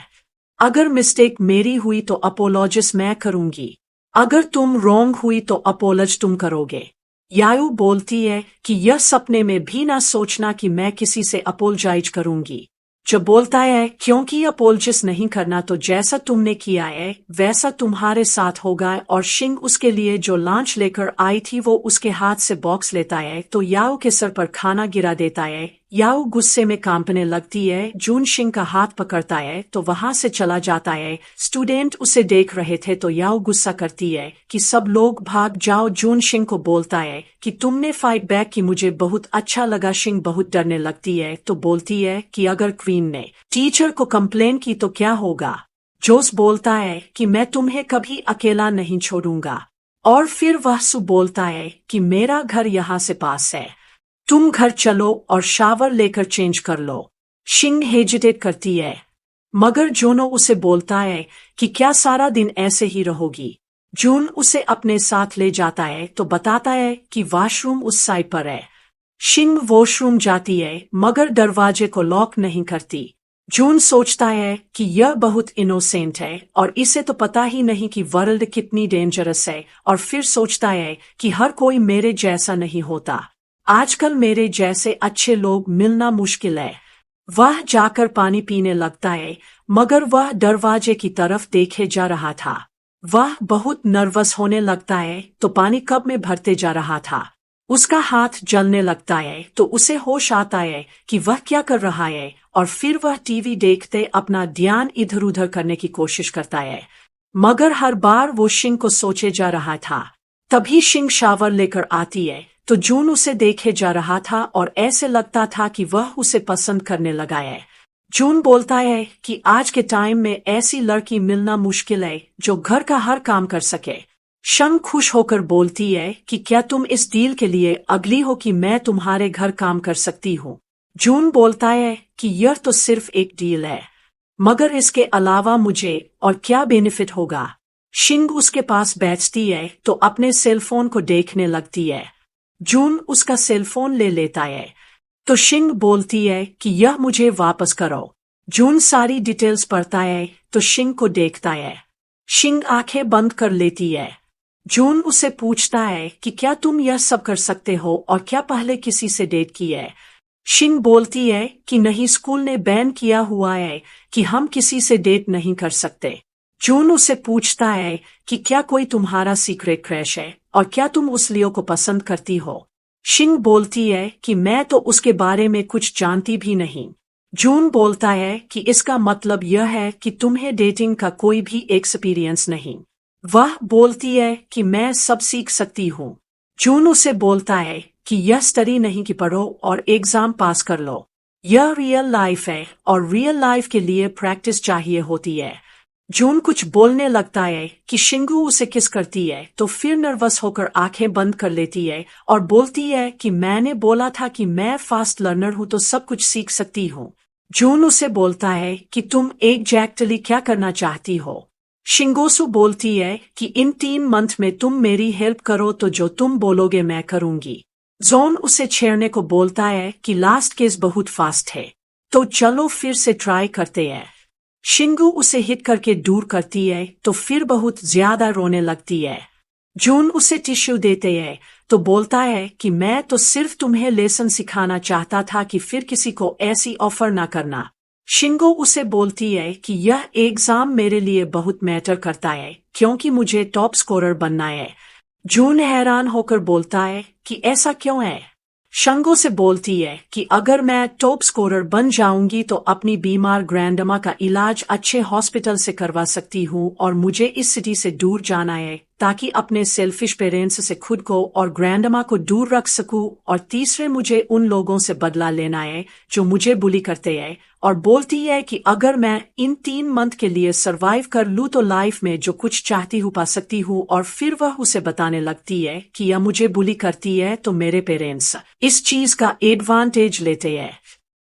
अगर मिस्टेक मेरी हुई तो अपोलॉजिस मैं करूंगी, अगर तुम रॉन्ग हुई तो अपोलॉज तुम करोगे। याओ बोलती है कि यह सपने में भी ना सोचना कि मैं किसी से अपोलजाइज करूंगी। जो बोलता है क्योंकि अपोलजिस नहीं करना तो जैसा तुमने किया है वैसा तुम्हारे साथ होगा। और शिंग उसके लिए जो लंच लेकर आई थी वो उसके हाथ से बॉक्स लेता है तो याओ के सर पर खाना गिरा देता है। याओ गुस्से में कांपने लगती है। जून शिंग का हाथ पकड़ता है तो वहां से चला जाता है। स्टूडेंट उसे देख रहे थे तो याओ गुस्सा करती है कि सब लोग भाग जाओ। जून शिंग को बोलता है कि तुमने फाइट बैक की, मुझे बहुत अच्छा लगा। शिंग बहुत डरने लगती है तो बोलती है कि अगर क्वीन ने टीचर को कंप्लेन की तो क्या होगा। जोस बोलता है कि मैं तुम्हें कभी अकेला नहीं छोड़ूंगा। और फिर वह सु बोलता है कि मेरा घर यहाँ से पास है, तुम घर चलो और शावर लेकर चेंज कर लो। शिंग हेजिटेट करती है मगर जोनो उसे बोलता है कि क्या सारा दिन ऐसे ही रहोगी। जून उसे अपने साथ ले जाता है तो बताता है कि वॉशरूम उस साइड पर है। शिंग वॉशरूम जाती है मगर दरवाजे को लॉक नहीं करती। जून सोचता है कि यह बहुत इनोसेंट है और इसे तो पता ही नहीं कि वर्ल्ड कितनी डेंजरस है। और फिर सोचता है कि हर कोई मेरे जैसा नहीं होता, आजकल मेरे जैसे अच्छे लोग मिलना मुश्किल है। वह जाकर पानी पीने लगता है मगर वह दरवाजे की तरफ देखे जा रहा था। वह बहुत नर्वस होने लगता है तो पानी कप में भरते जा रहा था। उसका हाथ जलने लगता है तो उसे होश आता है कि वह क्या कर रहा है और फिर वह टीवी देखते अपना ध्यान इधर उधर करने की कोशिश करता है मगर हर बार वो शिंग को सोचे जा रहा था। तभी शिंग शावर लेकर आती है तो जून उसे देखे जा रहा था और ऐसे लगता था कि वह उसे पसंद करने लगा है। जून बोलता है कि आज के टाइम में ऐसी लड़की मिलना मुश्किल है जो घर का हर काम कर सके। शिंग खुश होकर बोलती है कि क्या तुम इस डील के लिए अगली हो कि मैं तुम्हारे घर काम कर सकती हूँ। जून बोलता है कि यह तो सिर्फ एक डील है मगर इसके अलावा मुझे और क्या बेनिफिट होगा। शिंग उसके पास बैठती है तो अपने सेलफोन को देखने लगती है। जून उसका सेलफोन ले लेता है तो शिंग बोलती है कि यह मुझे वापस करो। जून सारी डिटेल्स पढ़ता है तो शिंग को देखता है। शिंग आंखें बंद कर लेती है। जून उसे पूछता है कि क्या तुम यह सब कर सकते हो और क्या पहले किसी से डेट की है। शिंग बोलती है कि नहीं, स्कूल ने बैन किया हुआ है कि हम किसी से डेट नहीं कर सकते। जून उसे पूछता है कि क्या कोई तुम्हारा सीक्रेट क्रश है और क्या तुम उस लियो को पसंद करती हो। शिंग बोलती है कि मैं तो उसके बारे में कुछ जानती भी नहीं। जून बोलता है कि इसका मतलब यह है कि तुम्हें डेटिंग का कोई भी एक्सपीरियंस नहीं। वह बोलती है कि मैं सब सीख सकती हूँ। जून उसे बोलता है कि यह स्टडी नहीं कि पढ़ो और एग्जाम पास कर लो। यह रियल लाइफ है और रियल लाइफ के लिए प्रैक्टिस चाहिए होती है। जून कुछ बोलने लगता है कि शिंगू उसे किस करती है तो फिर नर्वस होकर आंखें बंद कर लेती है और बोलती है कि मैंने बोला था कि मैं फास्ट लर्नर हूँ तो सब कुछ सीख सकती हूँ। जून उसे बोलता है कि तुम एग्जैक्टली क्या करना चाहती हो। शिंगोसु बोलती है कि इन 3 मंथ में तुम मेरी हेल्प करो तो जो तुम बोलोगे मैं करूंगी। जॉन उसे छेड़ने को बोलता है कि लास्ट केस बहुत फास्ट है तो चलो फिर से ट्राई करते हैं। शिंगू उसे हिट करके दूर करती है तो फिर बहुत ज्यादा रोने लगती है। जून उसे टिश्यू देते है तो बोलता है कि मैं तो सिर्फ तुम्हें लेसन सिखाना चाहता था कि फिर किसी को ऐसी ऑफर ना करना। शिंगो उसे बोलती है कि यह एग्जाम मेरे लिए बहुत मैटर करता है क्योंकि मुझे टॉप स्कोरर बनना है। जून हैरान होकर बोलता है कि ऐसा क्यों है। शिंगो से बोलती है कि अगर मैं टॉप स्कोरर बन जाऊंगी तो अपनी बीमार ग्रैंडमा का इलाज अच्छे हॉस्पिटल से करवा सकती हूँ और मुझे इस सिटी से दूर जाना है ताकि अपने सेल्फिश पेरेंट्स से खुद को और ग्रैंडमा को दूर रख सकूं। और तीसरे, मुझे उन लोगों से बदला लेना है जो मुझे बुली करते हैं। और बोलती है कि अगर मैं इन 3 मंथ के लिए सरवाइव कर लूं तो लाइफ में जो कुछ चाहती हूँ पा सकती हूँ। और फिर वह उसे बताने लगती है कि यह मुझे बुली करती है तो मेरे पेरेंट्स इस चीज का एडवांटेज लेते हैं।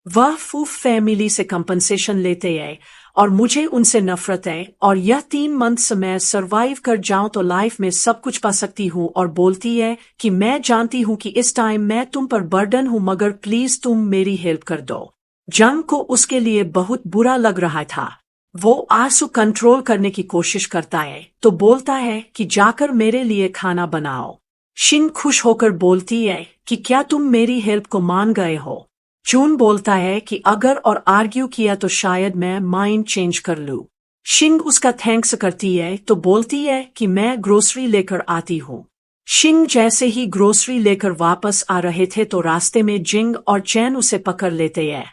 वह फूफ फैमिली से कंपनसेशन लेते हैं और मुझे उनसे नफरत है और यह 3 मंथ्स मैं सरवाइव कर जाऊं तो लाइफ में सब कुछ पा सकती हूँ। और बोलती है कि मैं जानती हूँ कि इस टाइम मैं तुम पर बर्डन हूँ मगर प्लीज तुम मेरी हेल्प कर दो। जंग को उसके लिए बहुत बुरा लग रहा था। वो आंसू कंट्रोल करने की कोशिश करता है तो बोलता है कि जाकर मेरे लिए खाना बनाओ। शिंग खुश होकर बोलती है कि क्या तुम मेरी हेल्प को मान गए हो। जून बोलता है कि अगर और आर्ग्यू किया तो शायद मैं माइंड चेंज कर लूं। शिंग उसका थैंक्स करती है तो बोलती है कि मैं ग्रोसरी लेकर आती हूँ। शिंग जैसे ही ग्रोसरी लेकर वापस आ रहे थे तो रास्ते में जिंग और चैन उसे पकड़ लेते हैं।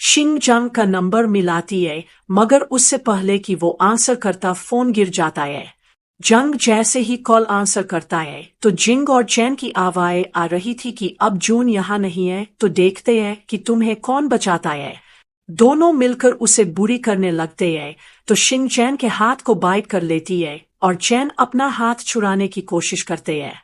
शिंग जंग का नंबर मिलाती है, मगर उससे पहले कि वो आंसर करता फोन गिर जाता है। जंग जैसे ही कॉल आंसर करता है तो जिंग और चैन की आवाज़ आ रही थी कि अब जून यहाँ नहीं है तो देखते हैं कि तुम्हें कौन बचाता है। दोनों मिलकर उसे बुरी करने लगते हैं तो शिंग चैन के हाथ को बाइट कर लेती है और चैन अपना हाथ छुड़ाने की कोशिश करते हैं,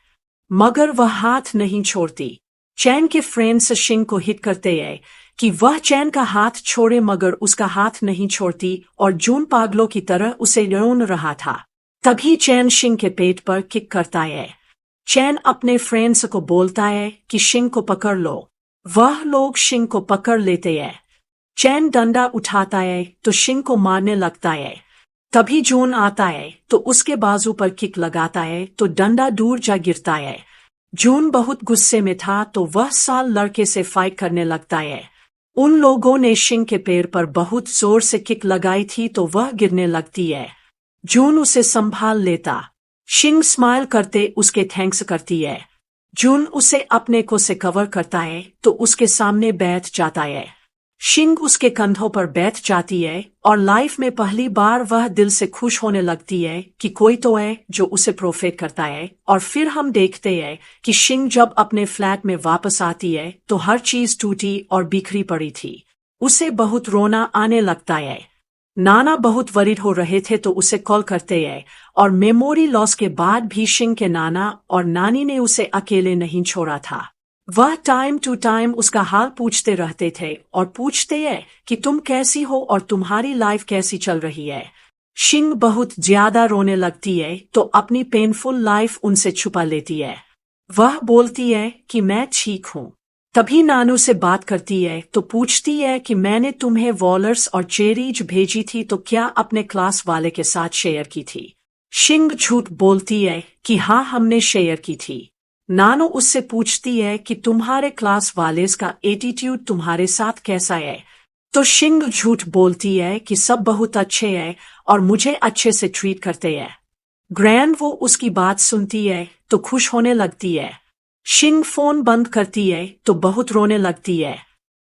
मगर वह हाथ नहीं छोड़ती। चैन के फ्रेंड्स शिंग को हिट करते हैं कि वह चैन का हाथ छोड़े, मगर उसका हाथ नहीं छोड़ती और जून पागलों की तरह उसे रोन रहा था। तभी चैन शिंग के पेट पर किक करता है। चैन अपने फ्रेंड्स को बोलता है कि शिंग को पकड़ लो। वह लोग शिंग को पकड़ लेते हैं। चैन डंडा उठाता है तो शिंग को मारने लगता है। तभी जून आता है तो उसके बाजू पर किक लगाता है तो डंडा दूर जा गिरता है। जून बहुत गुस्से में था तो वह साल लड़के से फाइट करने लगता है। उन लोगों ने शिंग के पैर पर बहुत जोर से किक लगाई थी तो वह गिरने लगती है। जून उसे संभाल लेता। शिंग स्माइल करते उसके थैंक्स करती है। जून उसे अपने को से कवर करता है तो उसके सामने बैठ जाता है। शिंग उसके कंधों पर बैठ जाती है और लाइफ में पहली बार वह दिल से खुश होने लगती है कि कोई तो है जो उसे प्रोटेक्ट करता है। और फिर हम देखते हैं कि शिंग जब अपने फ्लैट में वापस आती है तो हर चीज टूटी और बिखरी पड़ी थी। उसे बहुत रोना आने लगता है। नाना बहुत वरीड हो रहे थे तो उसे कॉल करते हैं और मेमोरी लॉस के बाद भी शिंग के नाना और नानी ने उसे अकेले नहीं छोड़ा था। वह टाइम टू टाइम उसका हाल पूछते रहते थे और पूछते हैं कि तुम कैसी हो और तुम्हारी लाइफ कैसी चल रही है। शिंग बहुत ज्यादा रोने लगती है तो अपनी पेनफुल लाइफ उनसे छुपा लेती है। वह बोलती है कि मैं ठीक हूँ। तभी नानू से बात करती है तो पूछती है कि मैंने तुम्हें वॉलर्स और चेरीज भेजी थी तो क्या अपने क्लास वाले के साथ शेयर की थी। शिंग झूठ बोलती है कि हाँ हमने शेयर की थी। नानो उससे पूछती है कि तुम्हारे क्लास वाले का एटीट्यूड तुम्हारे साथ कैसा है। तो शिंग झूठ बोलती है कि सब बहुत अच्छे हैं और मुझे अच्छे से ट्रीट करते हैं। ग्रैंड वो उसकी बात सुनती है तो खुश होने लगती है। शिंग फोन बंद करती है तो बहुत रोने लगती है।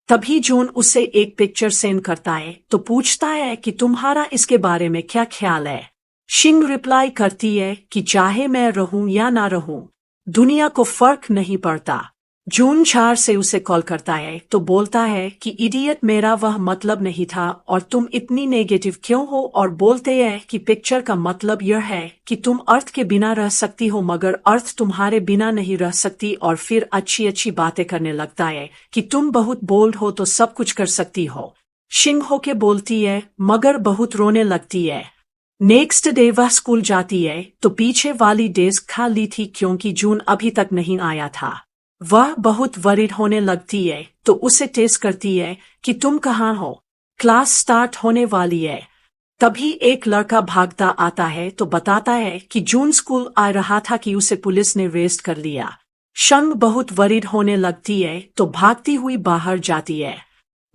तभी जून उसे एक पिक्चर सेंड करता है तो पूछता है कि तुम्हारा इसके बारे में क्या ख्याल है। शिंग रिप्लाई करती है कि चाहे मैं रहूं या ना रहूं, दुनिया को फर्क नहीं पड़ता। जून 4 से उसे कॉल करता है तो बोलता है कि इडियट, मेरा वह मतलब नहीं था और तुम इतनी नेगेटिव क्यों हो। और बोलते हैं कि पिक्चर का मतलब यह है कि तुम अर्थ के बिना रह सकती हो मगर अर्थ तुम्हारे बिना नहीं रह सकती। और फिर अच्छी अच्छी बातें करने लगता है कि तुम बहुत बोल्ड हो तो सब कुछ कर सकती हो। शिंग होके बोलती है मगर बहुत रोने लगती है। नेक्स्ट डे वह स्कूल जाती है तो पीछे वाली डेस्क खाली थी क्योंकि जून अभी तक नहीं आया था। वह बहुत वरीड होने लगती है तो उसे टेस्ट करती है कि तुम कहाँ हो, क्लास स्टार्ट होने वाली है। तभी एक लड़का भागता आता है तो बताता है कि जून स्कूल आ रहा था कि उसे पुलिस ने अरेस्ट कर लिया। शिंग बहुत वरीड होने लगती है तो भागती हुई बाहर जाती है,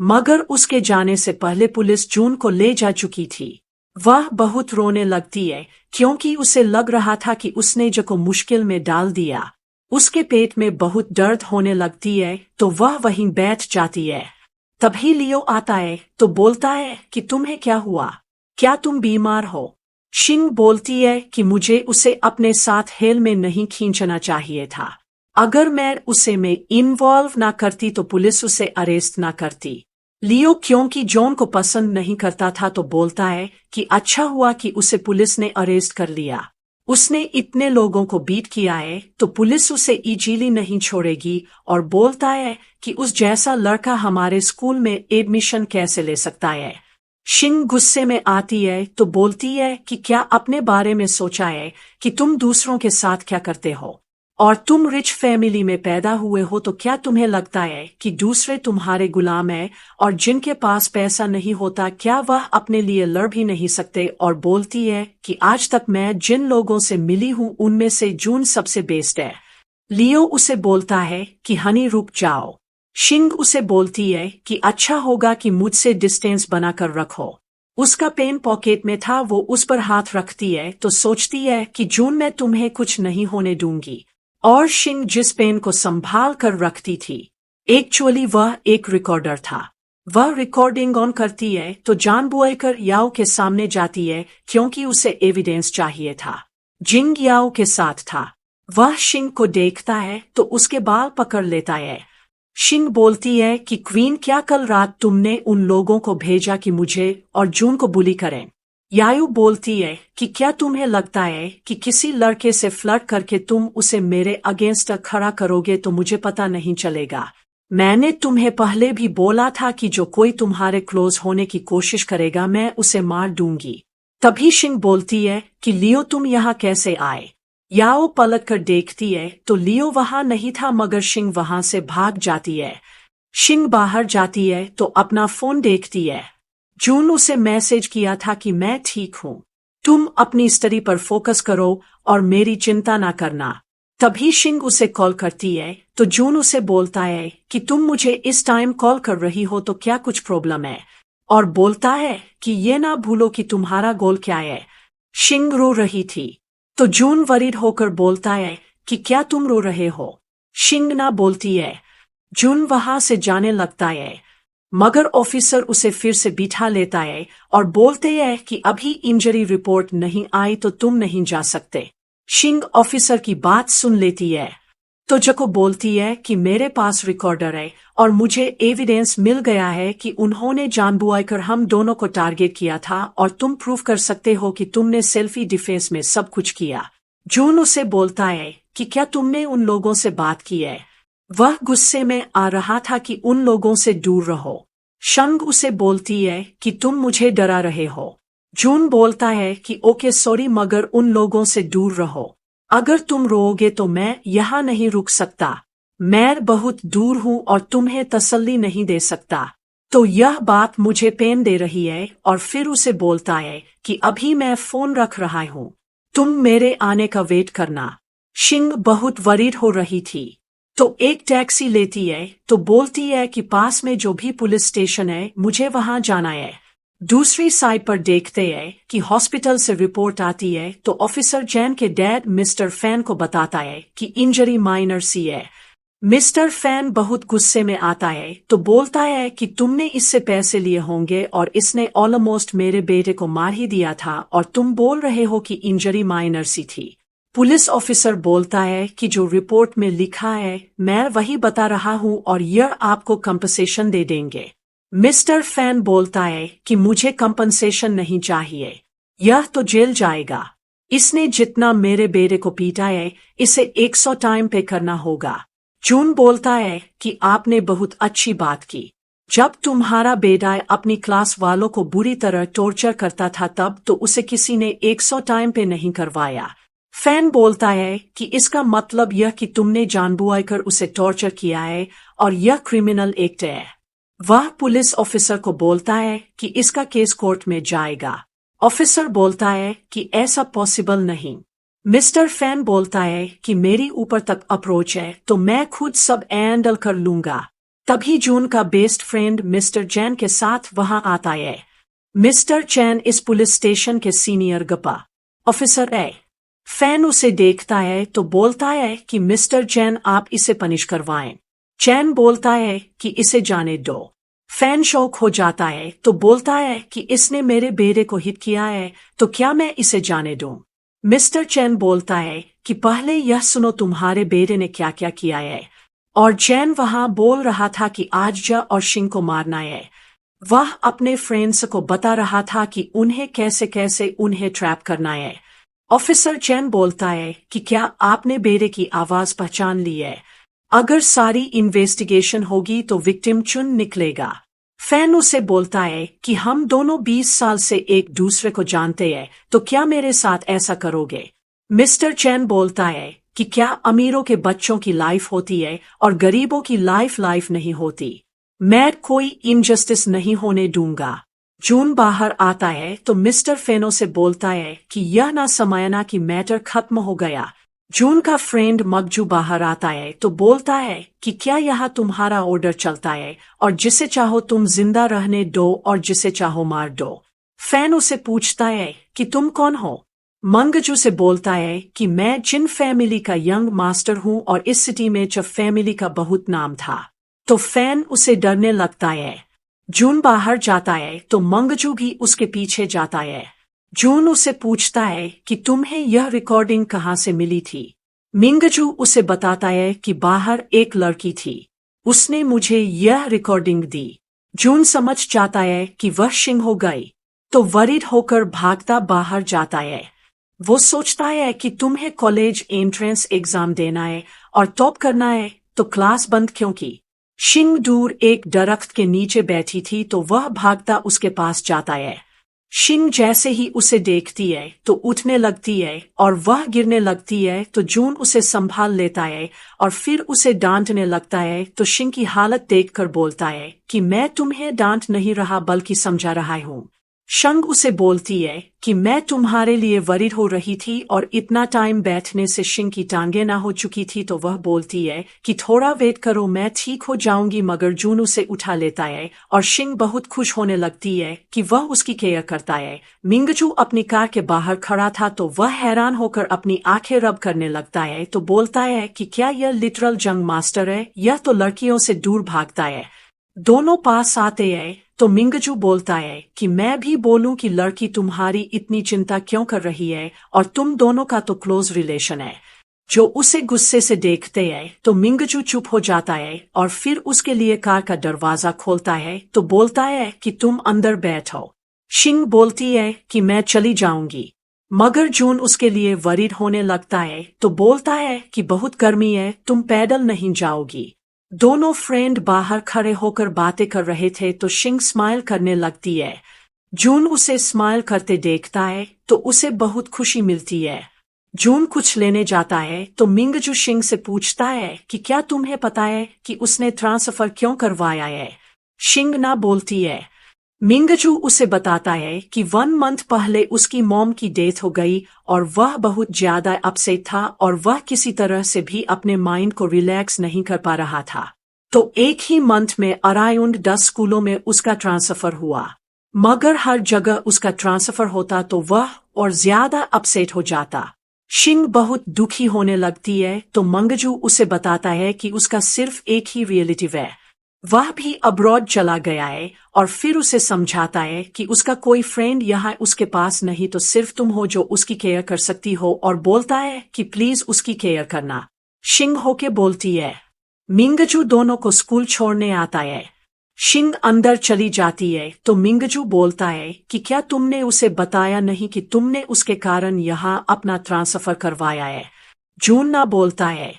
मगर उसके जाने से पहले पुलिस जून को ले जा चुकी थी। वह बहुत रोने लगती है क्योंकि उसे लग रहा था कि उसने जो को मुश्किल में डाल दिया। उसके पेट में बहुत दर्द होने लगती है तो वह वहीं बैठ जाती है। तभी लियो आता है तो बोलता है कि तुम्हें क्या हुआ, क्या तुम बीमार हो। शिंग बोलती है कि मुझे उसे अपने साथ हेल में नहीं खींचना चाहिए था। अगर मैं उसे में इन्वॉल्व ना करती तो पुलिस उसे अरेस्ट ना करती। लियो क्योंकि जॉन को पसंद नहीं करता था तो बोलता है कि अच्छा हुआ कि उसे पुलिस ने अरेस्ट कर लिया। उसने इतने लोगों को बीट किया है तो पुलिस उसे इजीली नहीं छोड़ेगी। और बोलता है कि उस जैसा लड़का हमारे स्कूल में एडमिशन कैसे ले सकता है। शिंग गुस्से में आती है तो बोलती है कि क्या अपने बारे में सोचा है कि तुम दूसरों के साथ क्या करते हो, और तुम रिच फैमिली में पैदा हुए हो तो क्या तुम्हें लगता है कि दूसरे तुम्हारे गुलाम हैं, और जिनके पास पैसा नहीं होता क्या वह अपने लिए लड़ भी नहीं सकते। और बोलती है कि आज तक मैं जिन लोगों से मिली हूँ उनमें से जून सबसे बेस्ट है। लियो उसे बोलता है कि हनी रुक जाओ। शिंग उसे बोलती है कि अच्छा होगा कि मुझसे डिस्टेंस बनाकर रखो। उसका पेन पॉकेट में था, वो उस पर हाथ रखती है तो सोचती है कि जून मैं तुम्हें कुछ नहीं होने दूंगी। और शिंग जिस पेन को संभाल कर रखती थी, एक्चुअली वह एक रिकॉर्डर था। वह रिकॉर्डिंग ऑन करती है तो जानबूझकर याओ के सामने जाती है क्योंकि उसे एविडेंस चाहिए था। जिंग याओ के साथ था। वह शिंग को देखता है तो उसके बाल पकड़ लेता है। शिंग बोलती है कि क्वीन, क्या कल रात तुमने उन लोगों को भेजा कि मुझे और जून को बुली करें? याओ बोलती है कि क्या तुम्हें लगता है कि किसी लड़के से फ्लर्ट करके तुम उसे मेरे अगेंस्ट खड़ा करोगे तो मुझे पता नहीं चलेगा? मैंने तुम्हें पहले भी बोला था कि जो कोई तुम्हारे क्लोज होने की कोशिश करेगा मैं उसे मार दूंगी। तभी शिंग बोलती है कि लियो, तुम यहाँ कैसे आए? याओ पलट कर देखती है तो लियो वहां नहीं था, मगर शिंग वहां से भाग जाती है। शिंग बाहर जाती है तो अपना फोन देखती है। जून उसे मैसेज किया था कि मैं ठीक हूं, तुम अपनी स्टडी पर फोकस करो और मेरी चिंता ना करना। तभी शिंग उसे कॉल करती है तो जून उसे बोलता है कि तुम मुझे इस टाइम कॉल कर रही हो तो क्या कुछ प्रॉब्लम है? और बोलता है कि ये ना भूलो कि तुम्हारा गोल क्या है। शिंग रो रही थी तो जून वरीड होकर बोलता है कि क्या तुम रो रहे हो? शिंग ना बोलती है। जून वहां से जाने लगता है, मगर ऑफिसर उसे फिर से बिठा लेता है और बोलते हैं कि अभी इंजरी रिपोर्ट नहीं आई तो तुम नहीं जा सकते। शिंग ऑफिसर की बात सुन लेती है तो जको बोलती है कि मेरे पास रिकॉर्डर है और मुझे एविडेंस मिल गया है कि उन्होंने जानबूझकर हम दोनों को टारगेट किया था और तुम प्रूव कर सकते हो कि तुमने सेल्फी डिफेंस में सब कुछ किया। जून उसे बोलता है कि क्या तुमने उन लोगों से बात की है? वह गुस्से में आ रहा था कि उन लोगों से दूर रहो। शिंग उसे बोलती है कि तुम मुझे डरा रहे हो। जून बोलता है कि ओके सॉरी, मगर उन लोगों से दूर रहो। अगर तुम रोओगे तो मैं यहाँ नहीं रुक सकता। मैं बहुत दूर हूँ और तुम्हें तसल्ली नहीं दे सकता। तो यह बात मुझे पेन दे रही है और फिर उसे बोलता है कि अभी मैं फोन रख रहा हूँ, तुम मेरे आने का वेट करना। शिंग बहुत वरीड हो रही थी तो एक टैक्सी लेती है तो बोलती है कि पास में जो भी पुलिस स्टेशन है मुझे वहां जाना है। दूसरी साइड पर देखते हैं कि हॉस्पिटल से रिपोर्ट आती है तो ऑफिसर जैन के डैड मिस्टर फैन को बताता है कि इंजरी माइनर सी है। मिस्टर फैन बहुत गुस्से में आता है तो बोलता है कि तुमने इससे पैसे लिए होंगे और इसने ऑलमोस्ट मेरे बेटे को मार ही दिया था और तुम बोल रहे हो कि इंजरी माइनर सी थी। पुलिस ऑफिसर बोलता है कि जो रिपोर्ट में लिखा है मैं वही बता रहा हूं और यह आपको कंपनसेशन दे देंगे। मिस्टर फैन बोलता है कि मुझे कंपनसेशन नहीं चाहिए, यह तो जेल जाएगा। इसने जितना मेरे बेटे को पीटा है इसे 100 टाइम पे करना होगा। जून बोलता है कि आपने बहुत अच्छी बात की। जब तुम्हारा बेटा अपनी क्लास वालों को बुरी तरह टॉर्चर करता था तब तो उसे किसी ने 100 टाइम पे नहीं करवाया। फैन बोलता है कि इसका मतलब यह कि तुमने जानबूझकर उसे टॉर्चर किया है और यह क्रिमिनल एक्ट है। वह पुलिस ऑफिसर को बोलता है कि इसका केस कोर्ट में जाएगा। ऑफिसर बोलता है कि ऐसा पॉसिबल नहीं। मिस्टर फैन बोलता है कि मेरी ऊपर तक अप्रोच है तो मैं खुद सब हैंडल कर लूंगा। तभी जून का बेस्ट फ्रेंड मिस्टर चैन के साथ वहां आता है। मिस्टर चैन इस पुलिस स्टेशन के सीनियर गप्पा ऑफिसर है। फैन उसे देखता है तो बोलता है कि मिस्टर चैन आप इसे पनिश करवाएं। चैन बोलता है कि इसे जाने दो। फैन शौक हो जाता है तो बोलता है कि इसने मेरे बेटे को हिट किया है तो क्या मैं इसे जाने दूं? मिस्टर चैन बोलता है कि पहले यह सुनो तुम्हारे बेटे ने क्या क्या किया है। और चैन वहां बोल रहा था कि आज जा और शिंग को मारना है। वह अपने फ्रेंड्स को बता रहा था कि उन्हें कैसे कैसे उन्हें ट्रैप करना है। ऑफिसर चैन बोलता है कि क्या आपने बेटे की आवाज पहचान ली है? अगर सारी इन्वेस्टिगेशन होगी तो विक्टिम चुन निकलेगा। फैन उसे बोलता है कि हम दोनों 20 साल से एक दूसरे को जानते हैं तो क्या मेरे साथ ऐसा करोगे? मिस्टर चैन बोलता है कि क्या अमीरों के बच्चों की लाइफ होती है और गरीबों की लाइफ नहीं होती। मैं कोई इनजस्टिस नहीं होने दूंगा। जून बाहर आता है तो मिस्टर फेनो से बोलता है कि यह ना समझना कि मैटर खत्म हो गया। जून का फ्रेंड मगजू बाहर आता है तो बोलता है कि क्या यह तुम्हारा ऑर्डर चलता है और जिसे चाहो तुम जिंदा रहने दो और जिसे चाहो मार दो। फैन उसे पूछता है कि तुम कौन हो? मंगजू से बोलता है कि मैं जिन फैमिली का यंग मास्टर हूं और इस सिटी में जब फैमिली का बहुत नाम था। तो फैन उसे डरने लगता है। जून बाहर जाता है तो मंगजू भी उसके पीछे जाता है। जून उसे पूछता है कि तुम्हें यह रिकॉर्डिंग कहाँ से मिली थी। मिंगजू उसे बताता है कि बाहर एक लड़की थी, उसने मुझे यह रिकॉर्डिंग दी। जून समझ जाता है कि वह शिंग हो गई, तो वरीड होकर भागता बाहर जाता है। वो सोचता है कि तुम्हें कॉलेज एंट्रेंस एग्जाम देना है और टॉप करना है, तो क्लास बंद क्यों की। शिंग दूर एक दरख्त के नीचे बैठी थी तो वह भागता उसके पास जाता है। शिंग जैसे ही उसे देखती है तो उठने लगती है और वह गिरने लगती है, तो जून उसे संभाल लेता है और फिर उसे डांटने लगता है। तो शिंग की हालत देखकर बोलता है कि मैं तुम्हें डांट नहीं रहा बल्कि समझा रहा हूँ। शिंग उसे बोलती है कि मैं तुम्हारे लिए वरीड हो रही थी और इतना टाइम बैठने से शिंग की टांगें ना हो चुकी थी। तो वह बोलती है कि थोड़ा वेट करो, मैं ठीक हो जाऊंगी, मगर जून उसे उठा लेता है और शिंग बहुत खुश होने लगती है कि वह उसकी केयर करता है। मिंगजू अपनी कार के बाहर खड़ा था तो वह हैरान होकर अपनी आंखें रब करने लगता है, तो बोलता है कि क्या यह लिटरल जंग मास्टर है, यह तो लड़कियों से दूर भागता है। दोनों पास आते हैं तो मिंगजू बोलता है कि मैं भी बोलूं कि लड़की तुम्हारी इतनी चिंता क्यों कर रही है और तुम दोनों का तो क्लोज रिलेशन है। जो उसे गुस्से से देखते हैं तो मिंगजू चुप हो जाता है और फिर उसके लिए कार का दरवाजा खोलता है, तो बोलता है कि तुम अंदर बैठो। शिंग बोलती है कि मैं चली जाऊंगी, मगर जून उसके लिए वरीड होने लगता है, तो बोलता है कि बहुत गर्मी है, तुम पैदल नहीं जाओगी। दोनों फ्रेंड बाहर खड़े होकर बातें कर रहे थे तो शिंग स्माइल करने लगती है। जून उसे स्माइल करते देखता है तो उसे बहुत खुशी मिलती है। जून कुछ लेने जाता है तो मिंगजू शिंग से पूछता है कि क्या तुम्हें पता है कि उसने ट्रांसफर क्यों करवाया है। शिंग ना बोलती है। मिंगजू उसे बताता है कि 1 मंथ पहले उसकी मॉम की डेथ हो गई और वह बहुत ज्यादा अपसेट था और वह किसी तरह से भी अपने माइंड को रिलैक्स नहीं कर पा रहा था। तो एक ही मंथ में अराउंड 10 स्कूलों में उसका ट्रांसफर हुआ, मगर हर जगह उसका ट्रांसफर होता तो वह और ज्यादा अपसेट हो जाता। शिंग बहुत दुखी होने लगती है तो मंगजू उसे बताता है कि उसका सिर्फ एक ही रिलेटिव है, वह भी अब्रॉड चला गया है, और फिर उसे समझाता है कि उसका कोई फ्रेंड यहाँ उसके पास नहीं, तो सिर्फ तुम हो जो उसकी केयर कर सकती हो, और बोलता है कि प्लीज उसकी केयर करना। शिंग होके बोलती है। मिंगजू दोनों को स्कूल छोड़ने आता है। शिंग अंदर चली जाती है तो मिंगजू बोलता है कि क्या तुमने उसे बताया नहीं कि तुमने उसके कारण यहाँ अपना ट्रांसफर करवाया है। जून ना बोलता है।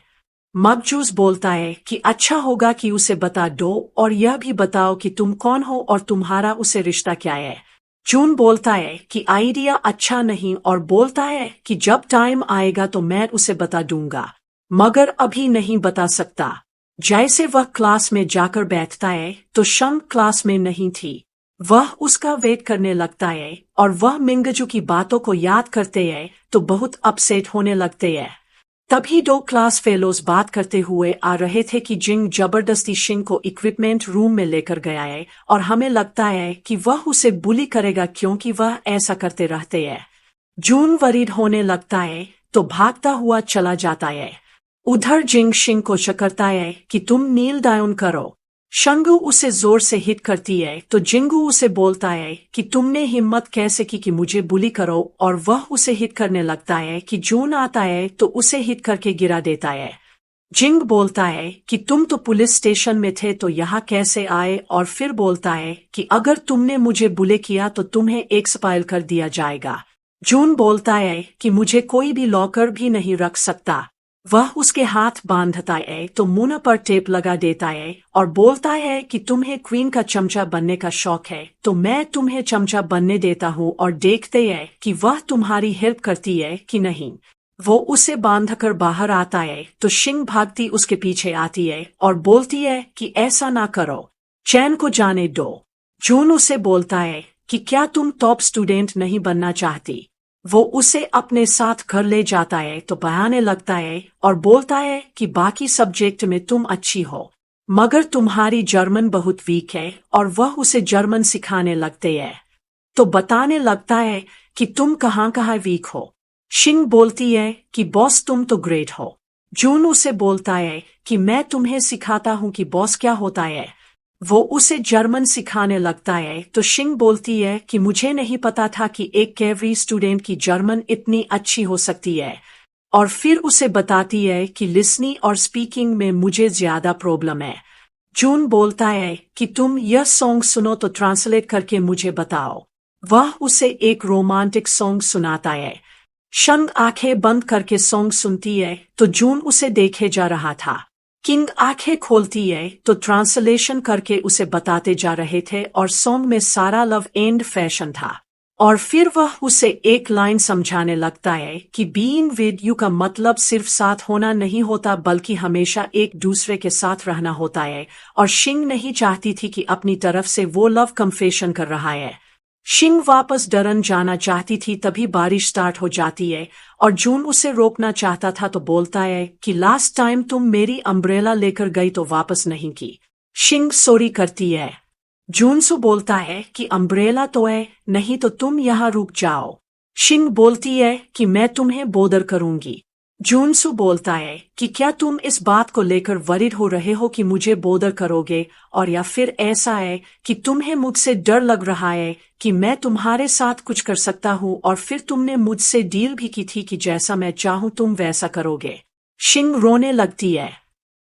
मगजूस बोलता है कि अच्छा होगा कि उसे बता दो और यह भी बताओ कि तुम कौन हो और तुम्हारा उसे रिश्ता क्या है। जून बोलता है कि आइडिया अच्छा नहीं और बोलता है कि जब टाइम आएगा तो मैं उसे बता दूंगा, मगर अभी नहीं बता सकता। जैसे वह क्लास में जाकर बैठता है तो शिंग क्लास में नहीं थी। वह उसका वेट करने लगता है और वह मिंगजू की बातों को याद करते हैं तो बहुत अपसेट होने लगते हैं। तभी 2 क्लास फेलोज बात करते हुए आ रहे थे कि जिंग जबरदस्ती शिंग को इक्विपमेंट रूम में लेकर गया है और हमें लगता है कि वह उसे बुली करेगा क्योंकि वह ऐसा करते रहते हैं। जून वरीड होने लगता है तो भागता हुआ चला जाता है। उधर जिंग शिंग को शकरता है कि तुम नील डाउन करो। शिंगू उसे जोर से हिट करती है तो जिंगू उसे बोलता है कि तुमने हिम्मत कैसे की कि मुझे बुली करो, और वह उसे हिट करने लगता है कि जून आता है तो उसे हिट करके गिरा देता है। जिंग बोलता है कि तुम तो पुलिस स्टेशन में थे तो यहाँ कैसे आए, और फिर बोलता है कि अगर तुमने मुझे बुले किया तो तुम्हें एक्सपाइल कर दिया जाएगा। जून बोलता है कि मुझे कोई भी लॉकर भी नहीं रख सकता। वह उसके हाथ बांधता है तो मुंह पर टेप लगा देता है और बोलता है कि तुम्हें क्वीन का चमचा बनने का शौक है तो मैं तुम्हें चमचा बनने देता हूँ, और देखते हैं कि वह तुम्हारी हेल्प करती है कि नहीं। वो उसे बांधकर बाहर आता है तो शिंग भागती उसके पीछे आती है और बोलती है कि ऐसा ना करो, चैन को जाने दो। जून उसे बोलता है कि क्या तुम टॉप स्टूडेंट नहीं बनना चाहती। वो उसे अपने साथ घर ले जाता है तो बहाने लगता है और बोलता है कि बाकी सब्जेक्ट में तुम अच्छी हो, मगर तुम्हारी जर्मन बहुत वीक है, और वह उसे जर्मन सिखाने लगते हैं। तो बताने लगता है कि तुम कहाँ वीक हो। शिंग बोलती है कि बॉस तुम तो ग्रेट हो। जून उसे बोलता है कि मैं तुम्हें सिखाता हूँ कि बॉस क्या होता है। वो उसे जर्मन सिखाने लगता है तो शिंग बोलती है कि मुझे नहीं पता था कि एक कैवरी स्टूडेंट की जर्मन इतनी अच्छी हो सकती है, और फिर उसे बताती है कि लिसनिंग और स्पीकिंग में मुझे ज्यादा प्रॉब्लम है। जून बोलता है कि तुम यह सॉन्ग सुनो तो ट्रांसलेट करके मुझे बताओ। वह उसे एक रोमांटिक सॉन्ग सुनाता है। शंग आंखें बंद करके सॉन्ग सुनती है तो जून उसे देखे जा रहा था। किंग आंखें खोलती है तो ट्रांसलेशन करके उसे बताते जा रहे थे और सॉन्ग में सारा लव एंड फैशन था। और फिर वह उसे एक लाइन समझाने लगता है कि बीइंग विद यू का मतलब सिर्फ साथ होना नहीं होता बल्कि हमेशा एक दूसरे के साथ रहना होता है, और शिंग नहीं चाहती थी कि अपनी तरफ से वो लव कन्फेशन कर रहा है। शिंग वापस डरन जाना चाहती थी तभी बारिश स्टार्ट हो जाती है और जून उसे रोकना चाहता था तो बोलता है कि लास्ट टाइम तुम मेरी अम्ब्रेला लेकर गई तो वापस नहीं की। शिंग सॉरी करती है। जूनसु बोलता है कि अम्ब्रेला तो है, नहीं तो तुम यहाँ रुक जाओ। शिंग बोलती है कि मैं तुम्हें बोदर करूंगी। जूनसु बोलता है कि क्या तुम इस बात को लेकर वरिड हो रहे हो कि मुझे बोदर करोगे, और या फिर ऐसा है कि तुम्हें मुझसे डर लग रहा है कि मैं तुम्हारे साथ कुछ कर सकता हूँ, और फिर तुमने मुझसे डील भी की थी कि जैसा मैं चाहूँ तुम वैसा करोगे। शिंग रोने लगती है।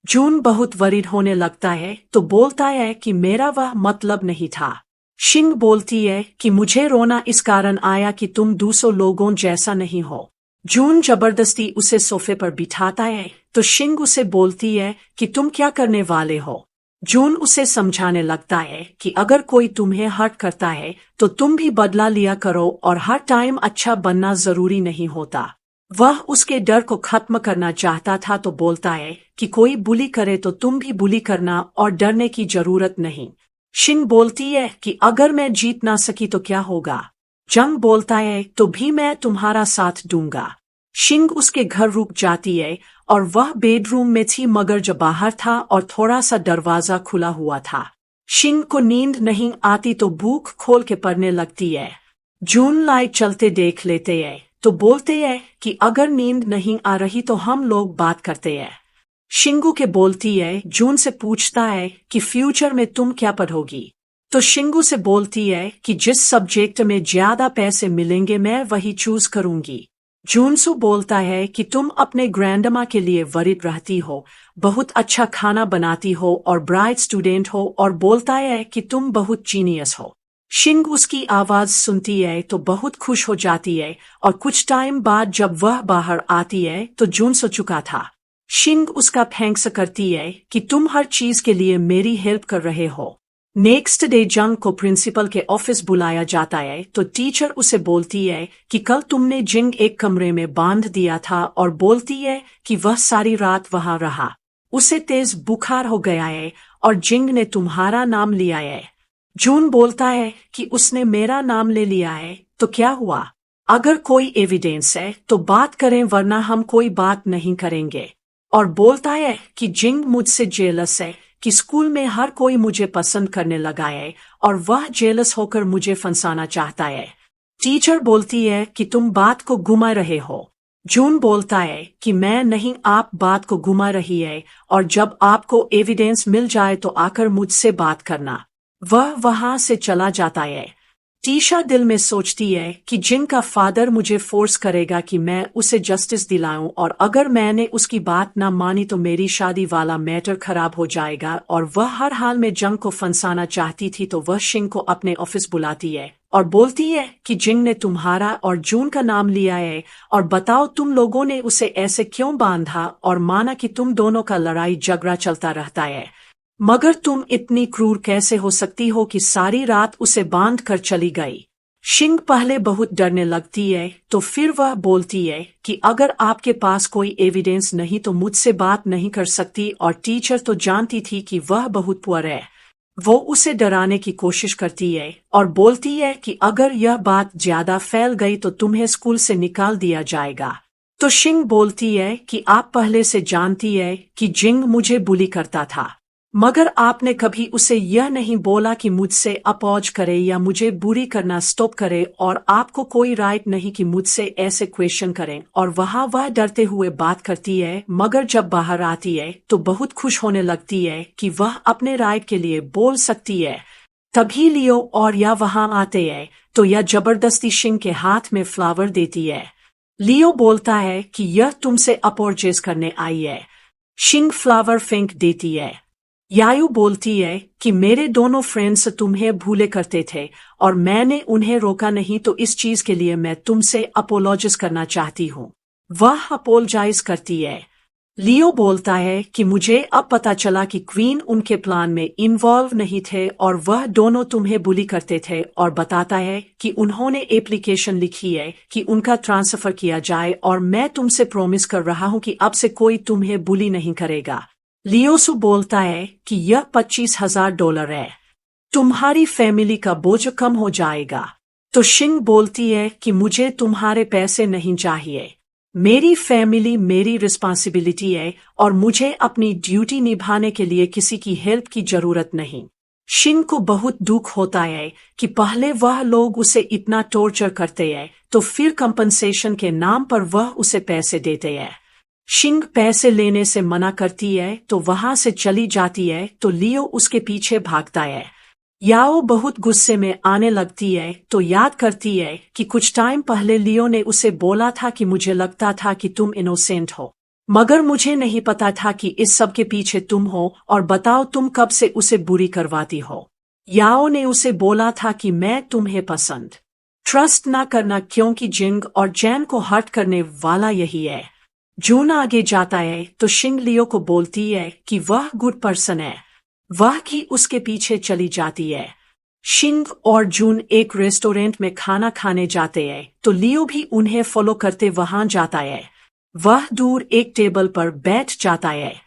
जून बहुत वरिड होने लगता है तो बोलता है कि मेरा वह मतलब नहीं था। शिंग बोलती है कि मुझे रोना इस कारण आया कि तुम दूसरों लोगों जैसा नहीं हो। जून जबरदस्ती उसे सोफे पर बिठाता है तो शिंग उसे बोलती है कि तुम क्या करने वाले हो। जून उसे समझाने लगता है कि अगर कोई तुम्हें हर्ट करता है तो तुम भी बदला लिया करो और हर टाइम अच्छा बनना जरूरी नहीं होता। वह उसके डर को खत्म करना चाहता था तो बोलता है कि कोई बुली करे तो तुम भी बुली करना और डरने की जरूरत नहीं। शिंग बोलती है कि अगर मैं जीत ना सकी तो क्या होगा। जंग बोलता है तो भी मैं तुम्हारा साथ दूंगा। शिंग उसके घर रुक जाती है और वह बेडरूम में थी मगर जो बाहर था और थोड़ा सा दरवाजा खुला हुआ था। शिंग को नींद नहीं आती तो भूख खोल के पड़ने लगती है। जून लाइट चलते देख लेते हैं तो बोलते हैं कि अगर नींद नहीं आ रही तो हम लोग बात करते हैं। शिंगू के बोलती है जून से पूछता है कि फ्यूचर में तुम क्या पढ़ोगी, तो शिंगू से बोलती है कि जिस सब्जेक्ट में ज्यादा पैसे मिलेंगे मैं वही चूज करूंगी। जूनसु बोलता है कि तुम अपने ग्रैंडमा के लिए वरिड रहती हो, बहुत अच्छा खाना बनाती हो और ब्राइट स्टूडेंट हो, और बोलता है कि तुम बहुत जीनियस हो। शिंग उसकी आवाज सुनती है तो बहुत खुश हो जाती है और कुछ टाइम बाद जब वह बाहर आती है तो जून सो चुका था। शिंग उसका थैंक्स करती है कि तुम हर चीज के लिए मेरी हेल्प कर रहे हो। नेक्स्ट डे जंग को प्रिंसिपल के ऑफिस बुलाया जाता है तो टीचर उसे बोलती है कि कल तुमने जिंग एक कमरे में बांध दिया था, और बोलती है कि वह सारी रात वहां रहा। उसे तेज बुखार हो गया है और जिंग ने तुम्हारा नाम लिया है। जून बोलता है कि उसने मेरा नाम ले लिया है तो क्या हुआ, अगर कोई एविडेंस है तो बात करें वरना हम कोई बात नहीं करेंगे। और बोलता है कि जिंग मुझसे जेलस है कि स्कूल में हर कोई मुझे पसंद करने लगा है और वह जेलस होकर मुझे फंसाना चाहता है। टीचर बोलती है कि तुम बात को घुमा रहे हो। जून बोलता है कि मैं नहीं, आप बात को घुमा रही है, और जब आपको एविडेंस मिल जाए तो आकर मुझसे बात करना। वह वहां से चला जाता है। टीशा दिल में सोचती है कि जिनका फादर मुझे फोर्स करेगा कि मैं उसे जस्टिस दिलाऊं, और अगर मैंने उसकी बात ना मानी तो मेरी शादी वाला मैटर खराब हो जाएगा, और वह हर हाल में जंग को फंसाना चाहती थी। तो वह शिंग को अपने ऑफिस बुलाती है और बोलती है कि जिंग ने तुम्हारा और जून का नाम लिया है, और बताओ तुम लोगों ने उसे ऐसे क्यों बांधा, और माना कि तुम दोनों का लड़ाई झगड़ा चलता रहता है, मगर तुम इतनी क्रूर कैसे हो सकती हो कि सारी रात उसे बांध कर चली गई। शिंग पहले बहुत डरने लगती है तो फिर वह बोलती है कि अगर आपके पास कोई एविडेंस नहीं तो मुझसे बात नहीं कर सकती, और टीचर तो जानती थी कि वह बहुत पुअर है। वो उसे डराने की कोशिश करती है और बोलती है कि अगर यह बात ज्यादा फैल गई तो तुम्हें स्कूल से निकाल दिया जाएगा। तो शिंग बोलती है कि आप पहले से जानती है कि जिंग मुझे बुली करता था। मगर आपने कभी उसे यह नहीं बोला कि मुझसे अपोज करे या मुझे बुरी करना स्टॉप करे, और आपको कोई राइट नहीं कि मुझसे ऐसे क्वेश्चन करें। और वह डरते हुए बात करती है, मगर जब बाहर आती है तो बहुत खुश होने लगती है कि वह अपने राइट के लिए बोल सकती है। तभी लियो और या वहां आते हैं तो यह जबरदस्ती शिंग के हाथ में फ्लावर देती है। लियो बोलता है कि यह तुमसे अपोजेस करने आई है। शिंग फ्लावर फेंक देती है। यायु बोलती है कि मेरे दोनों फ्रेंड्स तुम्हें भूले करते थे और मैंने उन्हें रोका नहीं, तो इस चीज के लिए मैं तुमसे अपोलोजिस करना चाहती हूँ। वह अपोलोजाइज करती है। लियो बोलता है कि मुझे अब पता चला कि क्वीन उनके प्लान में इन्वॉल्व नहीं थे और वह दोनों तुम्हें बुली करते थे, और बताता है कि उन्होंने एप्लीकेशन लिखी है कि उनका ट्रांसफर किया जाए, और मैं तुमसे प्रॉमिस कर रहा हूं कि अब से कोई तुम्हें बुली नहीं करेगा। लियोसु बोलता है कि यह $25,000 है। तुम्हारी फैमिली का बोझ कम हो जाएगा। तो शिंग बोलती है कि मुझे तुम्हारे पैसे नहीं चाहिए। मेरी फैमिली मेरी रिस्पॉन्सिबिलिटी है और मुझे अपनी ड्यूटी निभाने के लिए किसी की हेल्प की जरूरत नहीं। शिंग को बहुत दुख होता है कि पहले वह लोग उसे इतना टॉर्चर करते हैं, तो फिर कंपनसेशन के नाम पर वह उसे पैसे देते हैं। शिंग पैसे लेने से मना करती है तो वहां से चली जाती है, तो लियो उसके पीछे भागता है। याओ बहुत गुस्से में आने लगती है तो याद करती है कि कुछ टाइम पहले लियो ने उसे बोला था कि मुझे लगता था कि तुम इनोसेंट हो, मगर मुझे नहीं पता था कि इस सब के पीछे तुम हो, और बताओ तुम कब से उसे बुरी करवाती हो। याओ ने उसे बोला था कि मैं तुम्हें पसंद ट्रस्ट ना करना, क्योंकि जिंग और जैन को हर्ट करने वाला यही है। जून आगे जाता है तो शिंग लियो को बोलती है कि वह गुड पर्सन है। वह भी उसके पीछे चली जाती है। शिंग और जून एक रेस्टोरेंट में खाना खाने जाते हैं तो लियो भी उन्हें फॉलो करते वहां जाता है। वह दूर एक टेबल पर बैठ जाता है।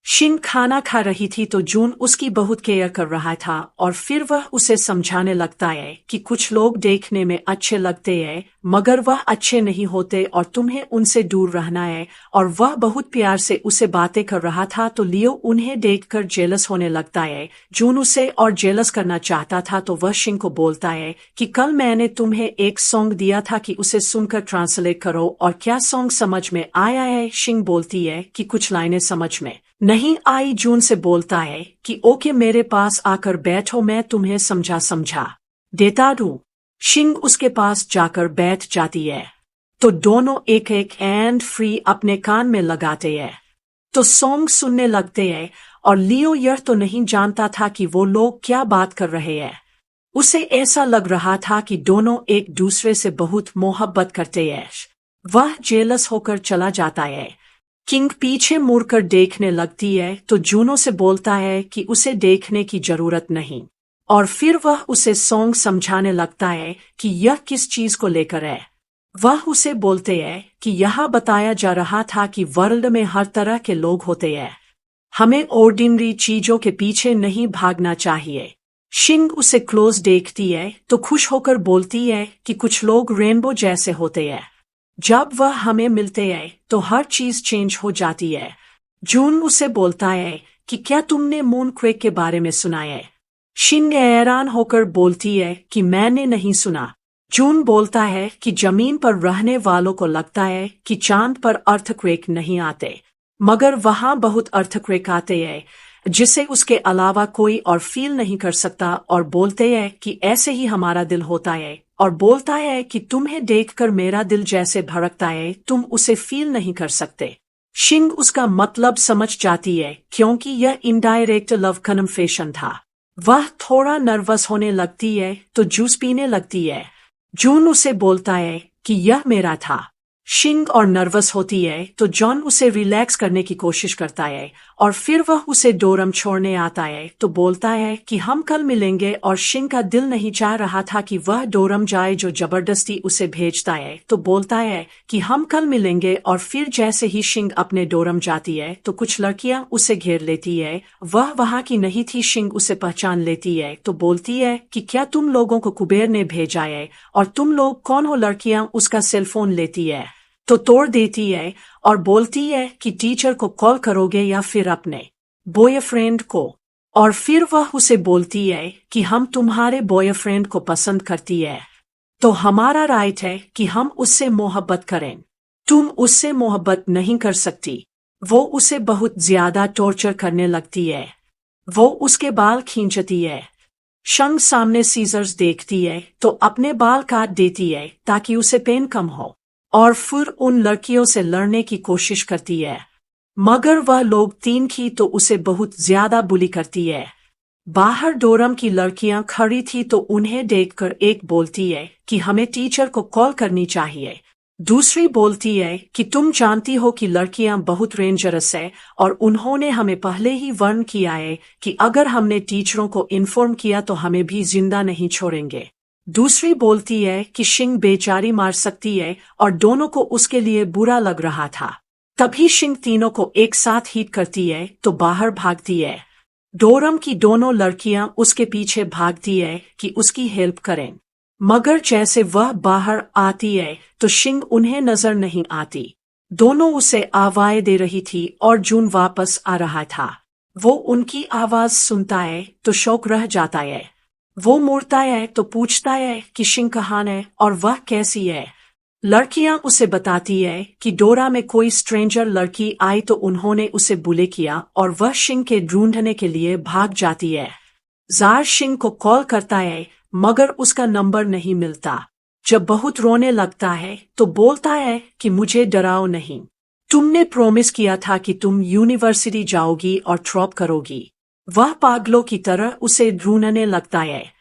शिंग खाना खा रही थी तो जून उसकी बहुत केयर कर रहा था, और फिर वह उसे समझाने लगता है कि कुछ लोग देखने में अच्छे लगते हैं मगर वह अच्छे नहीं होते और तुम्हें उनसे दूर रहना है, और वह बहुत प्यार से उसे बातें कर रहा था। तो लियो उन्हें देखकर जेलस होने लगता है। जून उसे और जेलस करना चाहता था तो वह शिंग को बोलता है कि कल मैंने तुम्हें एक सॉन्ग दिया था कि उसे सुनकर ट्रांसलेट करो, और क्या सॉन्ग समझ में आया है। शिंग बोलती है कि कुछ लाइनें समझ में नहीं आई। जून से बोलता है कि ओके मेरे पास आकर बैठो, मैं तुम्हें समझा देता हूँ। शिंग उसके पास जाकर बैठ जाती है तो दोनों एक एक एंड फ्री अपने कान में लगाते हैं तो सॉन्ग सुनने लगते हैं, और लियो यह तो नहीं जानता था कि वो लोग क्या बात कर रहे हैं। उसे ऐसा लग रहा था कि दोनों एक दूसरे से बहुत मोहब्बत करते हैं। वह जेलस होकर चला जाता है। किंग पीछे मुड़कर देखने लगती है तो जूनो से बोलता है कि उसे देखने की जरूरत नहीं, और फिर वह उसे सॉन्ग समझाने लगता है कि यह किस चीज को लेकर है। वह उसे बोलते हैं कि यह बताया जा रहा था कि वर्ल्ड में हर तरह के लोग होते हैं, हमें ऑर्डिनरी चीजों के पीछे नहीं भागना चाहिए। शिंग उसे क्लोज देखती है तो खुश होकर बोलती है कि कुछ लोग रेनबो जैसे होते हैं, जब वह हमें मिलते हैं तो हर चीज चेंज हो जाती है। जून उसे बोलता है कि क्या तुमने मून क्वेक के बारे में सुना है। शिंग हैरान होकर बोलती है कि मैंने नहीं सुना। जून बोलता है कि जमीन पर रहने वालों को लगता है कि चांद पर अर्थक्वेक नहीं आते, मगर वहां बहुत अर्थक्वेक आते हैं जिसे उसके अलावा कोई और फील नहीं कर सकता, और बोलते हैं कि ऐसे ही हमारा दिल होता है, और बोलता है कि तुम्हें देखकर मेरा दिल जैसे धड़कता है, तुम उसे फील नहीं कर सकते। शिंग उसका मतलब समझ जाती है क्योंकि यह इनडायरेक्ट लव कन्फेशन था। वह थोड़ा नर्वस होने लगती है तो जूस पीने लगती है। जून उसे बोलता है कि यह मेरा था। शिंग और नर्वस होती है तो जॉन उसे रिलैक्स करने की कोशिश करता है, और फिर वह उसे डोरम छोड़ने आता है तो बोलता है कि हम कल मिलेंगे, और शिंग का दिल नहीं चाह रहा था कि वह डोरम जाए जो जबरदस्ती उसे भेजता है, तो बोलता है कि हम कल मिलेंगे। और फिर जैसे ही शिंग अपने डोरम जाती है तो कुछ लड़कियां उसे घेर लेती है। वह वहां की नहीं थी। शिंग उसे पहचान लेती है तो बोलती है कि क्या तुम लोगों को कुबेर ने भेजा है, और तुम लोग कौन हो। लड़कियां उसका सेलफोन लेती है तो तोड़ देती है और बोलती है कि टीचर को कॉल करोगे या फिर अपने बॉयफ्रेंड को। और फिर वह उसे बोलती है कि हम तुम्हारे बॉयफ्रेंड को पसंद करती है, तो हमारा राइट है कि हम उससे मोहब्बत करें। तुम उससे मोहब्बत नहीं कर सकती। वो उसे बहुत ज्यादा टॉर्चर करने लगती है। वो उसके बाल खींचती है। शंग सामने सीजर्स देखती है तो अपने बाल काट देती है ताकि उसे पेन कम हो, और फिर उन लड़कियों से लड़ने की कोशिश करती है, मगर वह लोग तीन की तो उसे बहुत ज्यादा बुली करती है। बाहर डोरम की लड़कियां खड़ी थी तो उन्हें देखकर एक बोलती है कि हमें टीचर को कॉल करनी चाहिए। दूसरी बोलती है कि तुम जानती हो कि लड़कियां बहुत डेंजरस है और उन्होंने हमें पहले ही वार्न किया है कि अगर हमने टीचरों को इन्फॉर्म किया तो हमें भी जिंदा नहीं छोड़ेंगे। दूसरी बोलती है कि शिंग बेचारी मार सकती है और दोनों को उसके लिए बुरा लग रहा था। तभी शिंग तीनों को एक साथ हिट करती है तो बाहर भागती है। डोरम की दोनों लड़कियां उसके पीछे भागती है कि उसकी हेल्प करें, मगर जैसे वह बाहर आती है तो शिंग उन्हें नजर नहीं आती। दोनों उसे आवाज़ दे रही थी और जून वापस आ रहा था। वो उनकी आवाज सुनता है तो शौक रह जाता है। वो मुड़ता है तो पूछता है कि शिंग कहाँ है और वह कैसी है। लड़कियां उसे बताती है कि डोरा में कोई स्ट्रेंजर लड़की आई तो उन्होंने उसे बुले किया और वह शिंग के ढूंढने के लिए भाग जाती है। जार शिंग को कॉल करता है मगर उसका नंबर नहीं मिलता। जब बहुत रोने लगता है तो बोलता है कि मुझे डराओ नहीं, तुमने प्रॉमिस किया था कि तुम यूनिवर्सिटी जाओगी और ड्रॉप करोगी। वह पागलों की तरह उसे ढूंढने लगता है।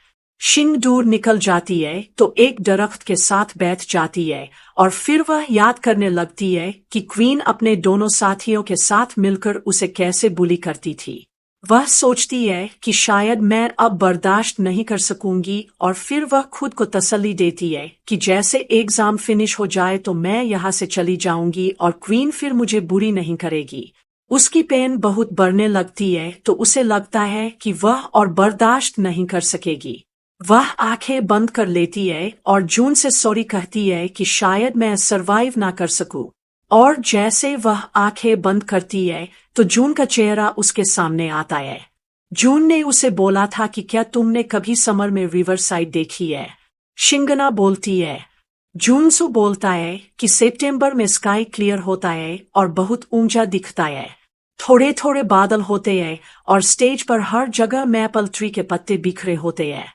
शिंग दूर निकल जाती है तो एक दरख्त के साथ बैठ जाती है और फिर वह याद करने लगती है कि क्वीन अपने दोनों साथियों के साथ मिलकर उसे कैसे बुली करती थी। वह सोचती है कि शायद मैं अब बर्दाश्त नहीं कर सकूंगी और फिर वह खुद को तसल्ली देती है कि जैसे एग्जाम फिनिश हो जाए तो मैं यहाँ से चली जाऊंगी और क्वीन फिर मुझे बुरी नहीं करेगी। उसकी पेन बहुत बढ़ने लगती है तो उसे लगता है कि वह और बर्दाश्त नहीं कर सकेगी। वह आंखें बंद कर लेती है और जून से सॉरी कहती है कि शायद मैं सरवाइव ना कर सकूं। और जैसे वह आंखें बंद करती है तो जून का चेहरा उसके सामने आता है। जून ने उसे बोला था कि क्या तुमने कभी समर में रिवर साइड देखी है। शिंगना बोलती है। जूनसु बोलता है कि सितंबर में स्काई क्लियर होता है और बहुत ऊंचा दिखता है। थोड़े थोड़े बादल होते हैं और स्टेज पर हर जगह मैपल ट्री के पत्ते बिखरे होते हैं,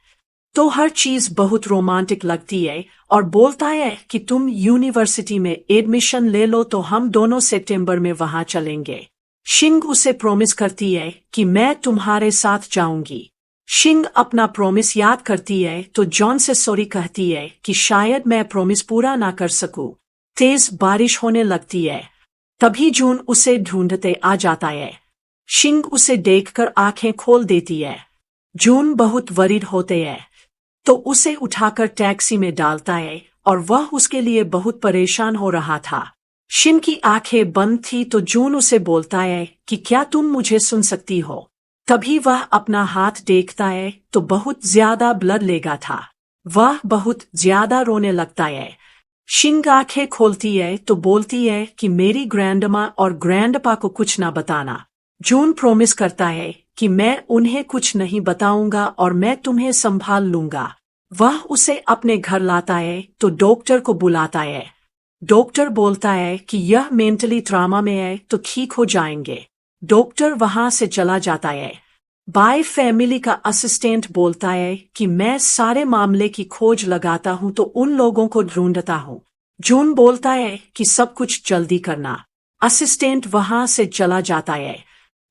तो हर चीज बहुत रोमांटिक लगती है। और बोलता है कि तुम यूनिवर्सिटी में एडमिशन ले लो तो हम दोनों सितंबर में वहां चलेंगे। शिंग उसे प्रॉमिस करती है कि मैं तुम्हारे साथ जाऊंगी। शिंग अपना प्रॉमिस याद करती है तो जॉन से सॉरी कहती है कि शायद मैं प्रॉमिस पूरा ना कर सकूं। तेज बारिश होने लगती है। तभी जून उसे ढूंढते आ जाता है। शिंग उसे देखकर आंखें खोल देती है। जून बहुत वरीड होते है तो उसे उठाकर टैक्सी में डालता है और वह उसके लिए बहुत परेशान हो रहा था। शिन की आंखें बंद थी तो जून उसे बोलता है कि क्या तुम मुझे सुन सकती हो। तभी वह अपना हाथ देखता है तो बहुत ज्यादा ब्लड लेगा था। वह बहुत ज्यादा रोने लगता है। शिंग आंखें खोलती है तो बोलती है कि मेरी ग्रैंडमा और ग्रैंडपा को कुछ ना बताना। जून प्रॉमिस करता है कि मैं उन्हें कुछ नहीं बताऊंगा और मैं तुम्हें संभाल लूंगा। वह उसे अपने घर लाता है तो डॉक्टर को बुलाता है। डॉक्टर बोलता है कि यह मेंटली ट्रामा में है तो ठीक हो जाएंगे। डॉक्टर वहां से चला जाता है। बाय फैमिली का असिस्टेंट बोलता है कि मैं सारे मामले की खोज लगाता हूं तो उन लोगों को ढूंढता हूं। जून बोलता है कि सब कुछ जल्दी करना। असिस्टेंट वहां से चला जाता है।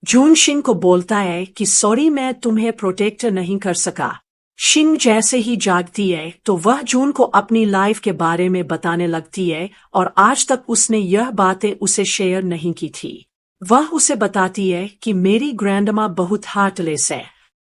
जून शिंग को बोलता है कि सॉरी मैं तुम्हें प्रोटेक्ट नहीं कर सका। शिंग जैसे ही जागती है तो वह जून को अपनी लाइफ के बारे में बताने लगती है और आज तक उसने यह बातें उसे शेयर नहीं की थी। वह उसे बताती है कि मेरी ग्रैंडमा बहुत हार्टलेस है।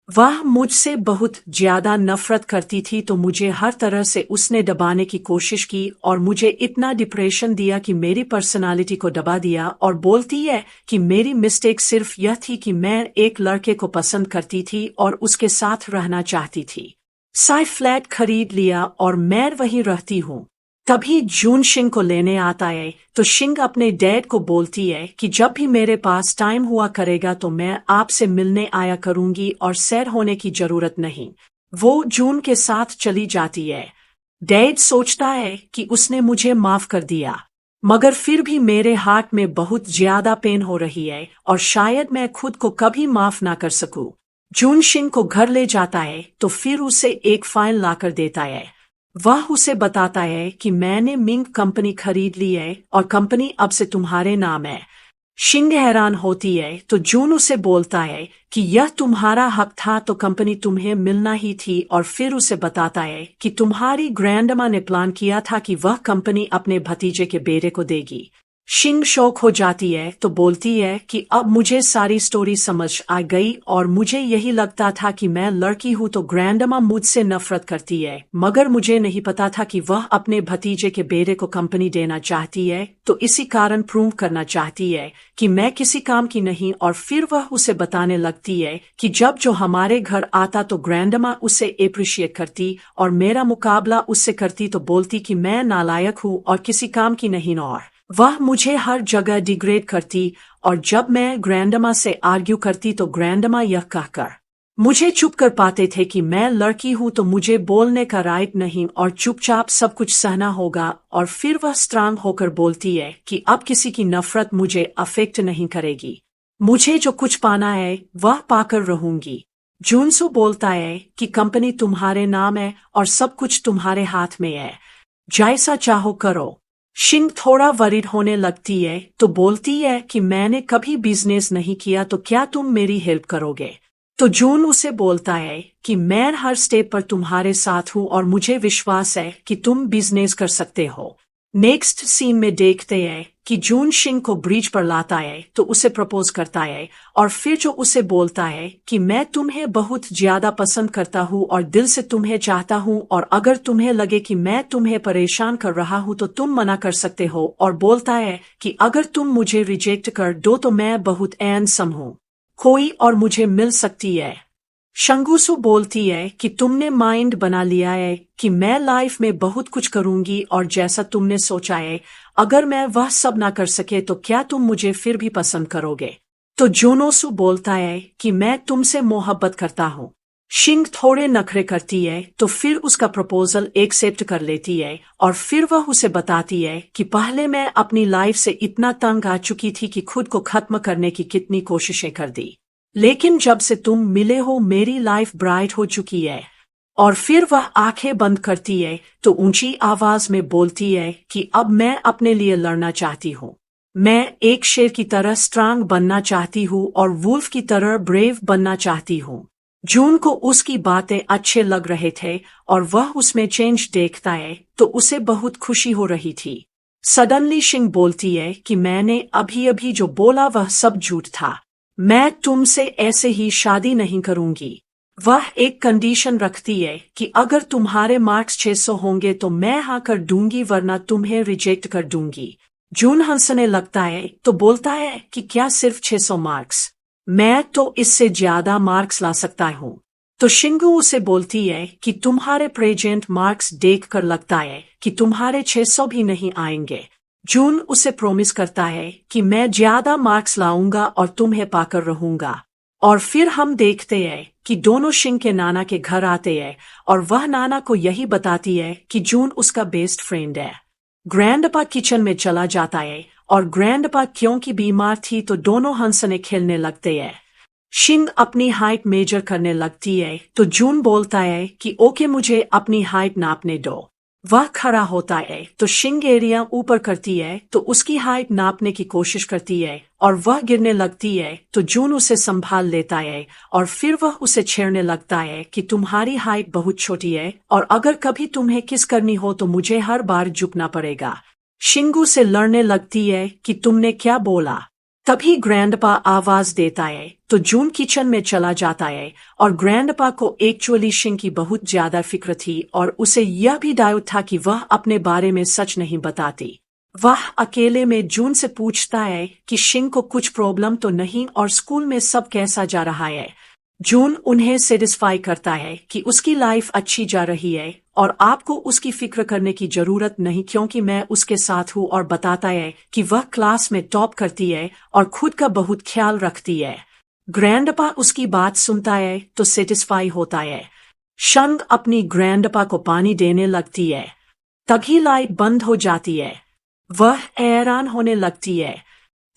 वह मुझसे बहुत ज्यादा नफरत करती थी तो मुझे हर तरह से उसने दबाने की कोशिश की और मुझे इतना डिप्रेशन दिया कि मेरी पर्सनालिटी को दबा दिया। और बोलती है कि मेरी मिस्टेक सिर्फ यह थी कि मैं एक लड़के को पसंद करती थी और उसके साथ रहना चाहती थी। साई फ्लैट खरीद लिया और मैं वहीं रहती हूँ। तभी जून शिंग को लेने आता है तो शिंग अपने डैड को बोलती है कि जब भी मेरे पास टाइम हुआ करेगा तो मैं आपसे मिलने आया करूंगी और सैर होने की जरूरत नहीं। वो जून के साथ चली जाती है। डैड सोचता है कि उसने मुझे माफ कर दिया, मगर फिर भी मेरे हार्ट में बहुत ज्यादा पेन हो रही है और शायद मैं खुद को कभी माफ ना कर सकूं। जून शिंग को घर ले जाता है तो फिर उसे एक फाइल लाकर देता है। वह उसे बताता है कि मैंने मिंग कंपनी खरीद ली है और कंपनी अब से तुम्हारे नाम है। शिंग हैरान होती है तो जून उसे बोलता है कि यह तुम्हारा हक था तो कंपनी तुम्हें मिलना ही थी, और फिर उसे बताता है कि तुम्हारी ग्रैंडमा ने प्लान किया था कि वह कंपनी अपने भतीजे के बेटे को देगी। शिंग शौक हो जाती है तो बोलती है कि अब मुझे सारी स्टोरी समझ आ गई और मुझे यही लगता था कि मैं लड़की हूं तो ग्रैंडमा मुझसे नफरत करती है, मगर मुझे नहीं पता था कि वह अपने भतीजे के बेटे को कंपनी देना चाहती है, तो इसी कारण प्रूव करना चाहती है कि मैं किसी काम की नहीं। और फिर वह उसे बताने लगती है कि जब जो हमारे घर आता तो ग्रैंडमा उसे एप्रिशिएट करती और मेरा मुकाबला उससे करती तो बोलती कि मैं नालायक हूं और किसी काम की नहीं, और वह मुझे हर जगह डिग्रेड करती। और जब मैं ग्रैंडमा से आर्ग्यू करती तो ग्रैंडमा यह कहकर मुझे चुप कर पाते थे कि मैं लड़की हूं तो मुझे बोलने का राइट नहीं और चुपचाप सब कुछ सहना होगा। और फिर वह स्ट्रांग होकर बोलती है कि अब किसी की नफरत मुझे अफेक्ट नहीं करेगी, मुझे जो कुछ पाना है वह पाकर रहूंगी। जूनसू बोलता है कि कंपनी तुम्हारे नाम है और सब कुछ तुम्हारे हाथ में है, जैसा चाहो करो। शिंग थोड़ा वरीड होने लगती है तो बोलती है कि मैंने कभी बिजनेस नहीं किया तो क्या तुम मेरी हेल्प करोगे। तो जून उसे बोलता है कि मैं हर स्टेप पर तुम्हारे साथ हूं और मुझे विश्वास है कि तुम बिजनेस कर सकते हो। नेक्स्ट सीन में देखते हैं कि जून शिंग को ब्रिज पर लाता है तो उसे प्रपोज करता है और फिर जो उसे बोलता है कि मैं तुम्हें बहुत ज्यादा पसंद करता हूं और दिल से तुम्हें चाहता हूं, और अगर तुम्हें लगे कि मैं तुम्हें परेशान कर रहा हूं तो तुम मना कर सकते हो, और बोलता है कि अगर तुम मुझे रिजेक्ट कर दो तो मैं बहुत हैंडसम हूं, कोई और मुझे मिल सकती है। शंगुसु बोलती है कि तुमने माइंड बना लिया है कि मैं लाइफ में बहुत कुछ करूंगी और जैसा तुमने सोचा है, अगर मैं वह सब ना कर सके तो क्या तुम मुझे फिर भी पसंद करोगे। तो जोनोसु बोलता है कि मैं तुमसे मोहब्बत करता हूँ। शिंग थोड़े नखरे करती है तो फिर उसका प्रपोजल एक्सेप्ट कर लेती है और फिर वह उसे बताती है कि पहले मैं अपनी लाइफ से इतना तंग आ चुकी थी कि खुद को खत्म करने की कितनी कोशिशें कर दी, लेकिन जब से तुम मिले हो मेरी लाइफ ब्राइट हो चुकी है। और फिर वह आंखें बंद करती है तो ऊंची आवाज में बोलती है कि अब मैं अपने लिए लड़ना चाहती हूँ, मैं एक शेर की तरह स्ट्रांग बनना चाहती हूँ और वुल्फ की तरह ब्रेव बनना चाहती हूँ। जून को उसकी बातें अच्छे लग रहे थे और वह उसमें चेंज देखता है तो उसे बहुत खुशी हो रही थी। सडनली शिंग बोलती है कि मैंने अभी अभी जो बोला वह सब झूठ था, मैं तुमसे ऐसे ही शादी नहीं करूंगी। वह एक कंडीशन रखती है कि अगर तुम्हारे मार्क्स 600 होंगे तो मैं हाँ कर दूंगी वरना तुम्हें रिजेक्ट कर दूंगी। जून हंसने लगता है तो बोलता है कि क्या सिर्फ 600 मार्क्स, मैं तो इससे ज्यादा मार्क्स ला सकता हूँ। तो शिंगू उसे बोलती है कि तुम्हारे प्रेजेंट मार्क्स देखकर लगता है कि तुम्हारे 600 भी नहीं आएंगे। जून उसे प्रॉमिस करता है कि मैं ज्यादा मार्क्स लाऊंगा और तुम्हें पाकर रहूंगा। और फिर हम देखते हैं कि दोनों शिंग के नाना के घर आते हैं और वह नाना को यही बताती है कि जून उसका बेस्ट फ्रेंड है। ग्रैंडपा किचन में चला जाता है और ग्रैंडपा क्योंकि बीमार थी तो दोनों हंसने खेलने लगते हैं। शिंग अपनी हाइट मेजर करने लगती है तो जून बोलता है कि ओके मुझे अपनी हाइट नापने दो। वह खड़ा होता है तो शिंग एरिया ऊपर करती है तो उसकी हाइट नापने की कोशिश करती है और वह गिरने लगती है तो जून उसे संभाल लेता है और फिर वह उसे छेड़ने लगता है कि तुम्हारी हाइट बहुत छोटी है और अगर कभी तुम्हें किस करनी हो तो मुझे हर बार झुकना पड़ेगा। शिंगू से लड़ने लगती है कि तुमने क्या बोला। तभी ग्रैंडपा आवाज देता है तो जून किचन में चला जाता है और ग्रैंडपा को एक्चुअली शिंग की बहुत ज्यादा फिक्र थी और उसे यह भी डाउट था कि वह अपने बारे में सच नहीं बताती। वह अकेले में जून से पूछता है कि शिंग को कुछ प्रॉब्लम तो नहीं और स्कूल में सब कैसा जा रहा है। जून उन्हें सेटिस्फाई करता है कि उसकी लाइफ अच्छी जा रही है और आपको उसकी फिक्र करने की जरूरत नहीं क्योंकि मैं उसके साथ हूँ, और बताता है कि वह क्लास में टॉप करती है और खुद का बहुत ख्याल रखती है। ग्रैंडपा उसकी बात सुनता है तो सेटिस्फाई होता है। शंग अपनी ग्रैंडपा को पानी देने लगती है, तभी लाइट बंद हो जाती है। वह हैरान होने लगती है।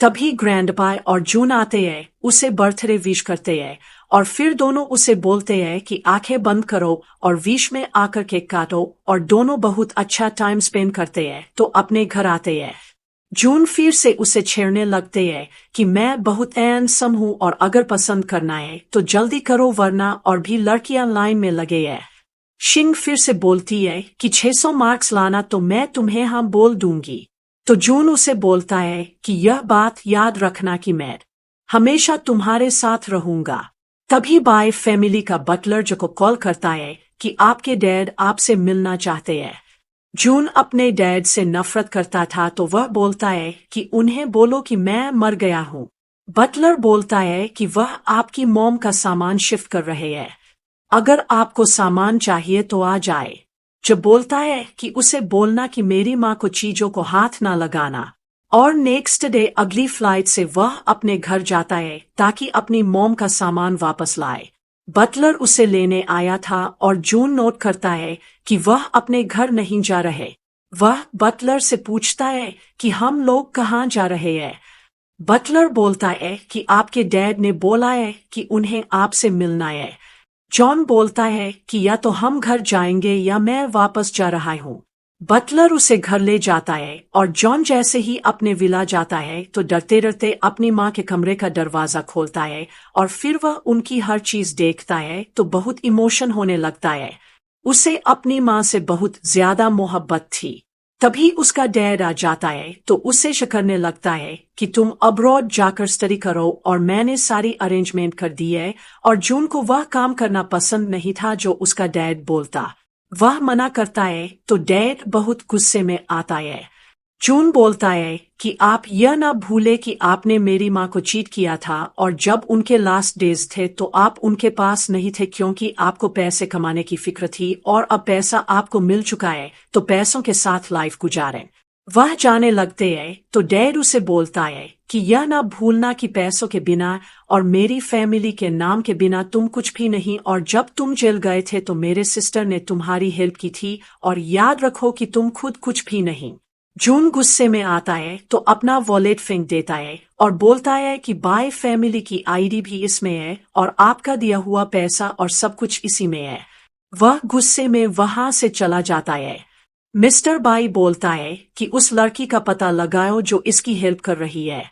तभी ग्रैंडपा और जून आते हैं, उसे बर्थडे विश करते हैं और फिर दोनों उसे बोलते हैं कि आंखें बंद करो और विश में आकर केक काटो, और दोनों बहुत अच्छा टाइम स्पेंड करते हैं तो अपने घर आते हैं। जून फिर से उसे छेड़ने लगते हैं कि मैं बहुत हैंडसम हूँ और अगर पसंद करना है तो जल्दी करो वरना और भी लड़कियां लाइन में लगे हैं। शिंग फिर से बोलती है कि 600 मार्क्स लाना तो मैं तुम्हें हाँ बोल दूंगी। तो जून उसे बोलता है कि यह बात याद रखना कि मैं हमेशा तुम्हारे साथ रहूंगा। तभी बाय फैमिली का बटलर जो को कॉल करता है कि आपके डैड आपसे मिलना चाहते हैं। जून अपने डैड से नफरत करता था तो वह बोलता है कि उन्हें बोलो कि मैं मर गया हूँ। बटलर बोलता है कि वह आपकी मॉम का सामान शिफ्ट कर रहे हैं, अगर आपको सामान चाहिए तो आ जाए। जो बोलता है कि उसे बोलना कि मेरी माँ को चीजों को हाथ ना लगाना। और नेक्स्ट डे अगली फ्लाइट से वह अपने घर जाता है ताकि अपनी मॉम का सामान वापस लाए। बटलर उसे लेने आया था और जून नोट करता है कि वह अपने घर नहीं जा रहे। वह बटलर से पूछता है कि हम लोग कहाँ जा रहे हैं। बटलर बोलता है कि आपके डैड ने बोला है कि उन्हें आपसे मिलना है। जॉन बोलता है कि या तो हम घर जाएंगे या मैं वापस जा रहा हूँ। बटलर उसे घर ले जाता है और जॉन जैसे ही अपने विला जाता है तो डरते डरते अपनी माँ के कमरे का दरवाजा खोलता है और फिर वह उनकी हर चीज देखता है तो बहुत इमोशन होने लगता है। उसे अपनी माँ से बहुत ज्यादा मोहब्बत थी। तभी उसका डैड आ जाता है तो उसे शकरने लगता है कि तुम अब्रॉड जाकर स्टडी करो और मैंने सारी अरेंजमेंट कर दी है। और जून को वह काम करना पसंद नहीं था जो उसका डैड बोलता। वह मना करता है तो डैड बहुत गुस्से में आता है। जून बोलता है कि आप यह ना भूले कि आपने मेरी माँ को चीट किया था और जब उनके लास्ट डेज थे तो आप उनके पास नहीं थे क्योंकि आपको पैसे कमाने की फिक्र थी, और अब पैसा आपको मिल चुका है तो पैसों के साथ लाइफ गुजारें। वह जाने लगते हैं तो डैड उसे बोलता है कि यह ना भूलना कि पैसों के बिना और मेरी फैमिली के नाम के बिना तुम कुछ भी नहीं, और जब तुम जेल गए थे तो मेरे सिस्टर ने तुम्हारी हेल्प की थी, और याद रखो कि तुम खुद कुछ भी नहीं। जून गुस्से में आता है तो अपना वॉलेट फेंक देता है और बोलता है कि बाय फैमिली की आईडी भी इसमें है और आपका दिया हुआ पैसा और सब कुछ इसी में है। वह गुस्से में वहां से चला जाता है। मिस्टर बाई बोलता है कि उस लड़की का पता लगाओ जो इसकी हेल्प कर रही है।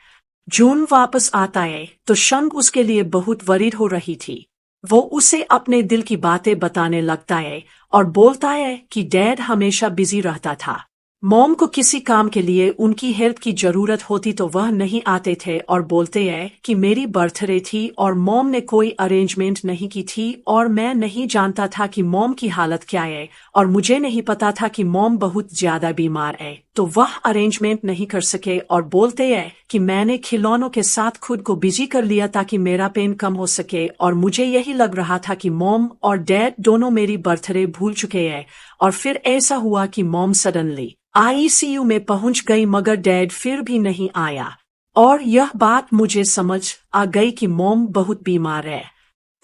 जून वापस आता है तो शंग उसके लिए बहुत वरीड हो रही थी। वो उसे अपने दिल की बातें बताने लगता है और बोलता है कि डैड हमेशा बिजी रहता था। मॉम को किसी काम के लिए उनकी हेल्प की जरूरत होती तो वह नहीं आते थे, और बोलते हैं कि मेरी बर्थडे थी और मॉम ने कोई अरेंजमेंट नहीं की थी और मैं नहीं जानता था कि मॉम की हालत क्या है, और मुझे नहीं पता था कि मॉम बहुत ज्यादा बीमार है तो वह अरेंजमेंट नहीं कर सके, और बोलते हैं कि मैंने खिलौनों के साथ खुद को बिजी कर लिया ताकि मेरा पेन कम हो सके, और मुझे यही लग रहा था कि मॉम और डैड दोनों मेरी बर्थडे भूल चुके हैं। और फिर ऐसा हुआ कि मॉम सडनली आईसीयू में पहुंच गई मगर डैड फिर भी नहीं आया, और यह बात मुझे समझ आ गई कि मॉम बहुत बीमार है।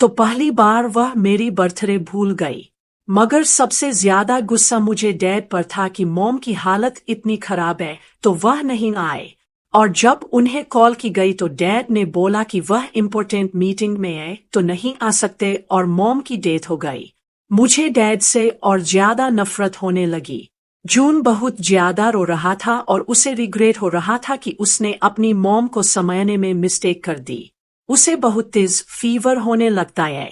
तो पहली बार वह मेरी बर्थडे भूल गई, मगर सबसे ज्यादा गुस्सा मुझे डैड पर था कि मॉम की हालत इतनी खराब है तो वह नहीं आए, और जब उन्हें कॉल की गई तो डैड ने बोला कि वह इम्पोर्टेंट मीटिंग में है तो नहीं आ सकते और मॉम की डेथ हो गई। मुझे डैड से और ज्यादा नफरत होने लगी। जून बहुत ज्यादा रो रहा था और उसे रिग्रेट हो रहा था कि उसने अपनी मॉम को समझने में मिस्टेक कर दी। उसे बहुत तेज फीवर होने लगता है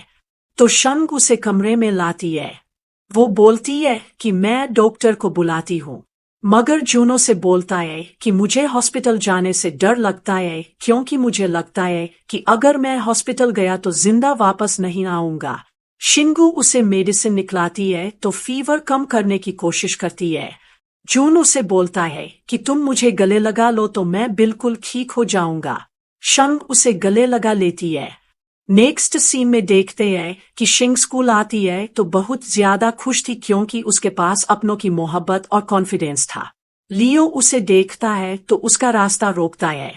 तो शंग उसे कमरे में लाती है। वो बोलती है कि मैं डॉक्टर को बुलाती हूँ, मगर जूनो से बोलता है कि मुझे हॉस्पिटल जाने से डर लगता है क्योंकि मुझे लगता है कि अगर मैं हॉस्पिटल गया तो जिंदा वापस नहीं आऊंगा। शिंगू उसे मेडिसिन निकलाती है तो फीवर कम करने की कोशिश करती है। जून उसे बोलता है कि तुम मुझे गले लगा लो तो मैं बिल्कुल ठीक हो जाऊंगा। शंग उसे गले लगा लेती है। नेक्स्ट सीन में देखते हैं कि शिंग स्कूल आती है तो बहुत ज्यादा खुश थी क्योंकि उसके पास अपनों की मोहब्बत और कॉन्फिडेंस था। लियो उसे देखता है तो उसका रास्ता रोकता है।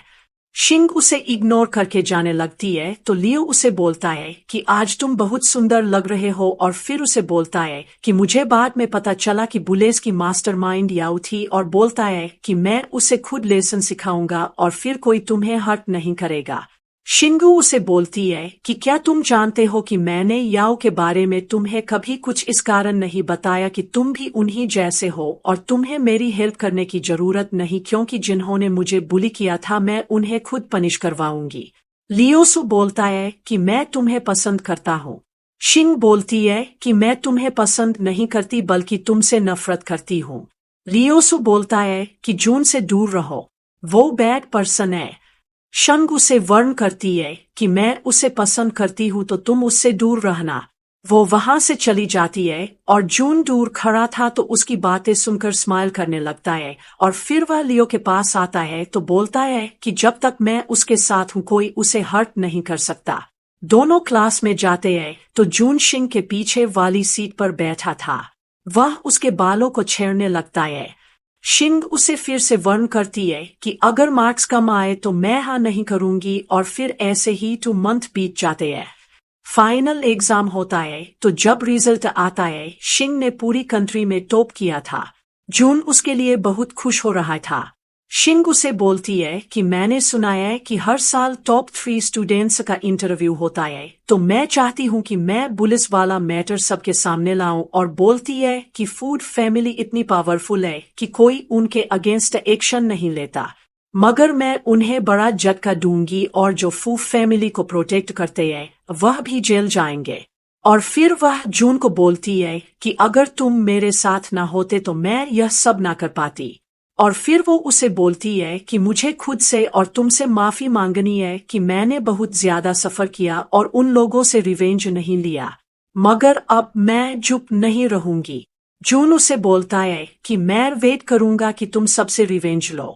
शिंग उसे इग्नोर करके जाने लगती है तो लियो उसे बोलता है कि आज तुम बहुत सुंदर लग रहे हो और फिर उसे बोलता है कि मुझे बाद में पता चला कि बुलेस की मास्टरमाइंड याओ थी और बोलता है कि मैं उसे खुद लेसन सिखाऊंगा और फिर कोई तुम्हें हर्ट नहीं करेगा। शिंगू उसे बोलती है कि क्या तुम जानते हो कि मैंने याओ के बारे में तुम्हें कभी कुछ इस कारण नहीं बताया कि तुम भी उन्हीं जैसे हो और तुम्हें मेरी हेल्प करने की जरूरत नहीं क्योंकि जिन्होंने मुझे बुली किया था मैं उन्हें खुद पनिश करवाऊंगी। लियोसु बोलता है कि मैं तुम्हें पसंद करता हूँ। शिंग बोलती है कि मैं तुम्हें पसंद नहीं करती बल्कि तुमसे नफरत करती हूँ। लियोसु बोलता है कि जून से दूर रहो, वो बैड पर्सन है। शिंग उसे वार्न करती है कि मैं उसे पसंद करती हूँ तो तुम उससे दूर रहना। वो वहां से चली जाती है और जून दूर खड़ा था तो उसकी बातें सुनकर स्माइल करने लगता है और फिर वह लियो के पास आता है तो बोलता है कि जब तक मैं उसके साथ हूँ कोई उसे हर्ट नहीं कर सकता। दोनों क्लास में जाते हैं तो जून शिंग के पीछे वाली सीट पर बैठा था। वह उसके बालों को छेड़ने लगता है। शिंग उसे फिर से वार्न करती है कि अगर मार्क्स कम आए तो मैं हाँ नहीं करूंगी और फिर ऐसे ही 2 मंथ बीत जाते हैं। फाइनल एग्जाम होता है तो जब रिजल्ट आता है शिंग ने पूरी कंट्री में टॉप किया था। जून उसके लिए बहुत खुश हो रहा था। शिंग उसे बोलती है कि मैंने सुना है कि हर साल टॉप 3 स्टूडेंट्स का इंटरव्यू होता है तो मैं चाहती हूँ कि मैं पुलिस वाला मैटर सबके सामने लाऊं और बोलती है कि फूड फैमिली इतनी पावरफुल है कि कोई उनके अगेंस्ट एक्शन नहीं लेता, मगर मैं उन्हें बड़ा झटका दूंगी और जो फू फैमिली को प्रोटेक्ट करते हैं वह भी जेल जाएंगे। और फिर वह जून को बोलती है कि अगर तुम मेरे साथ ना होते तो मैं यह सब ना कर पाती। और फिर वो उसे बोलती है कि मुझे खुद से और तुमसे माफी मांगनी है कि मैंने बहुत ज्यादा सफर किया और उन लोगों से रिवेंज नहीं लिया, मगर अब मैं चुप नहीं रहूंगी। जून उसे बोलता है कि मैं वेट करूंगा कि तुम सबसे रिवेंज लो।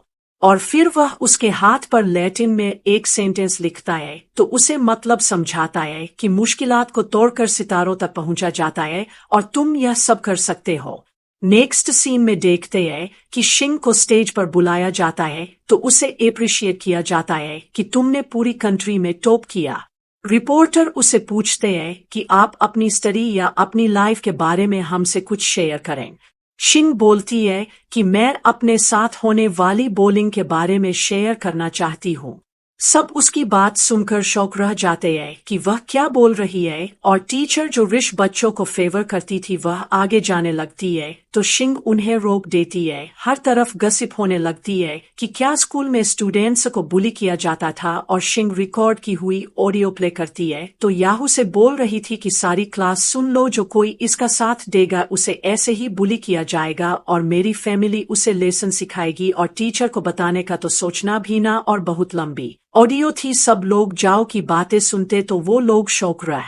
और फिर वह उसके हाथ पर लैटिन में एक सेंटेंस लिखता है तो उसे मतलब समझाता है कि मुश्किलात को तोड़कर सितारों तक पहुंचा जाता है और तुम यह सब कर सकते हो। नेक्स्ट सीन में देखते हैं कि शिंग को स्टेज पर बुलाया जाता है तो उसे एप्रिशिएट किया जाता है कि तुमने पूरी कंट्री में टॉप किया। रिपोर्टर उसे पूछते हैं कि आप अपनी स्टडी या अपनी लाइफ के बारे में हमसे कुछ शेयर करें। शिंग बोलती है कि मैं अपने साथ होने वाली बोलिंग के बारे में शेयर करना चाहती हूँ। सब उसकी बात सुनकर शौक रह जाते हैं कि वह क्या बोल रही है और टीचर जो रिच बच्चों को फेवर करती थी वह आगे जाने लगती है तो शिंग उन्हें रोक देती है। हर तरफ गसिप होने लगती है कि क्या स्कूल में स्टूडेंट्स को बुली किया जाता था और शिंग रिकॉर्ड की हुई ऑडियो प्ले करती है तो याहू से बोल रही थी कि सारी क्लास सुन लो, जो कोई इसका साथ देगा उसे ऐसे ही बुली किया जाएगा और मेरी फैमिली उसे लेसन सिखाएगी और टीचर को बताने का तो सोचना भी ना। और बहुत लंबी ऑडियो थी। सब लोग जाओ की बातें सुनते तो वो लोग शौक रह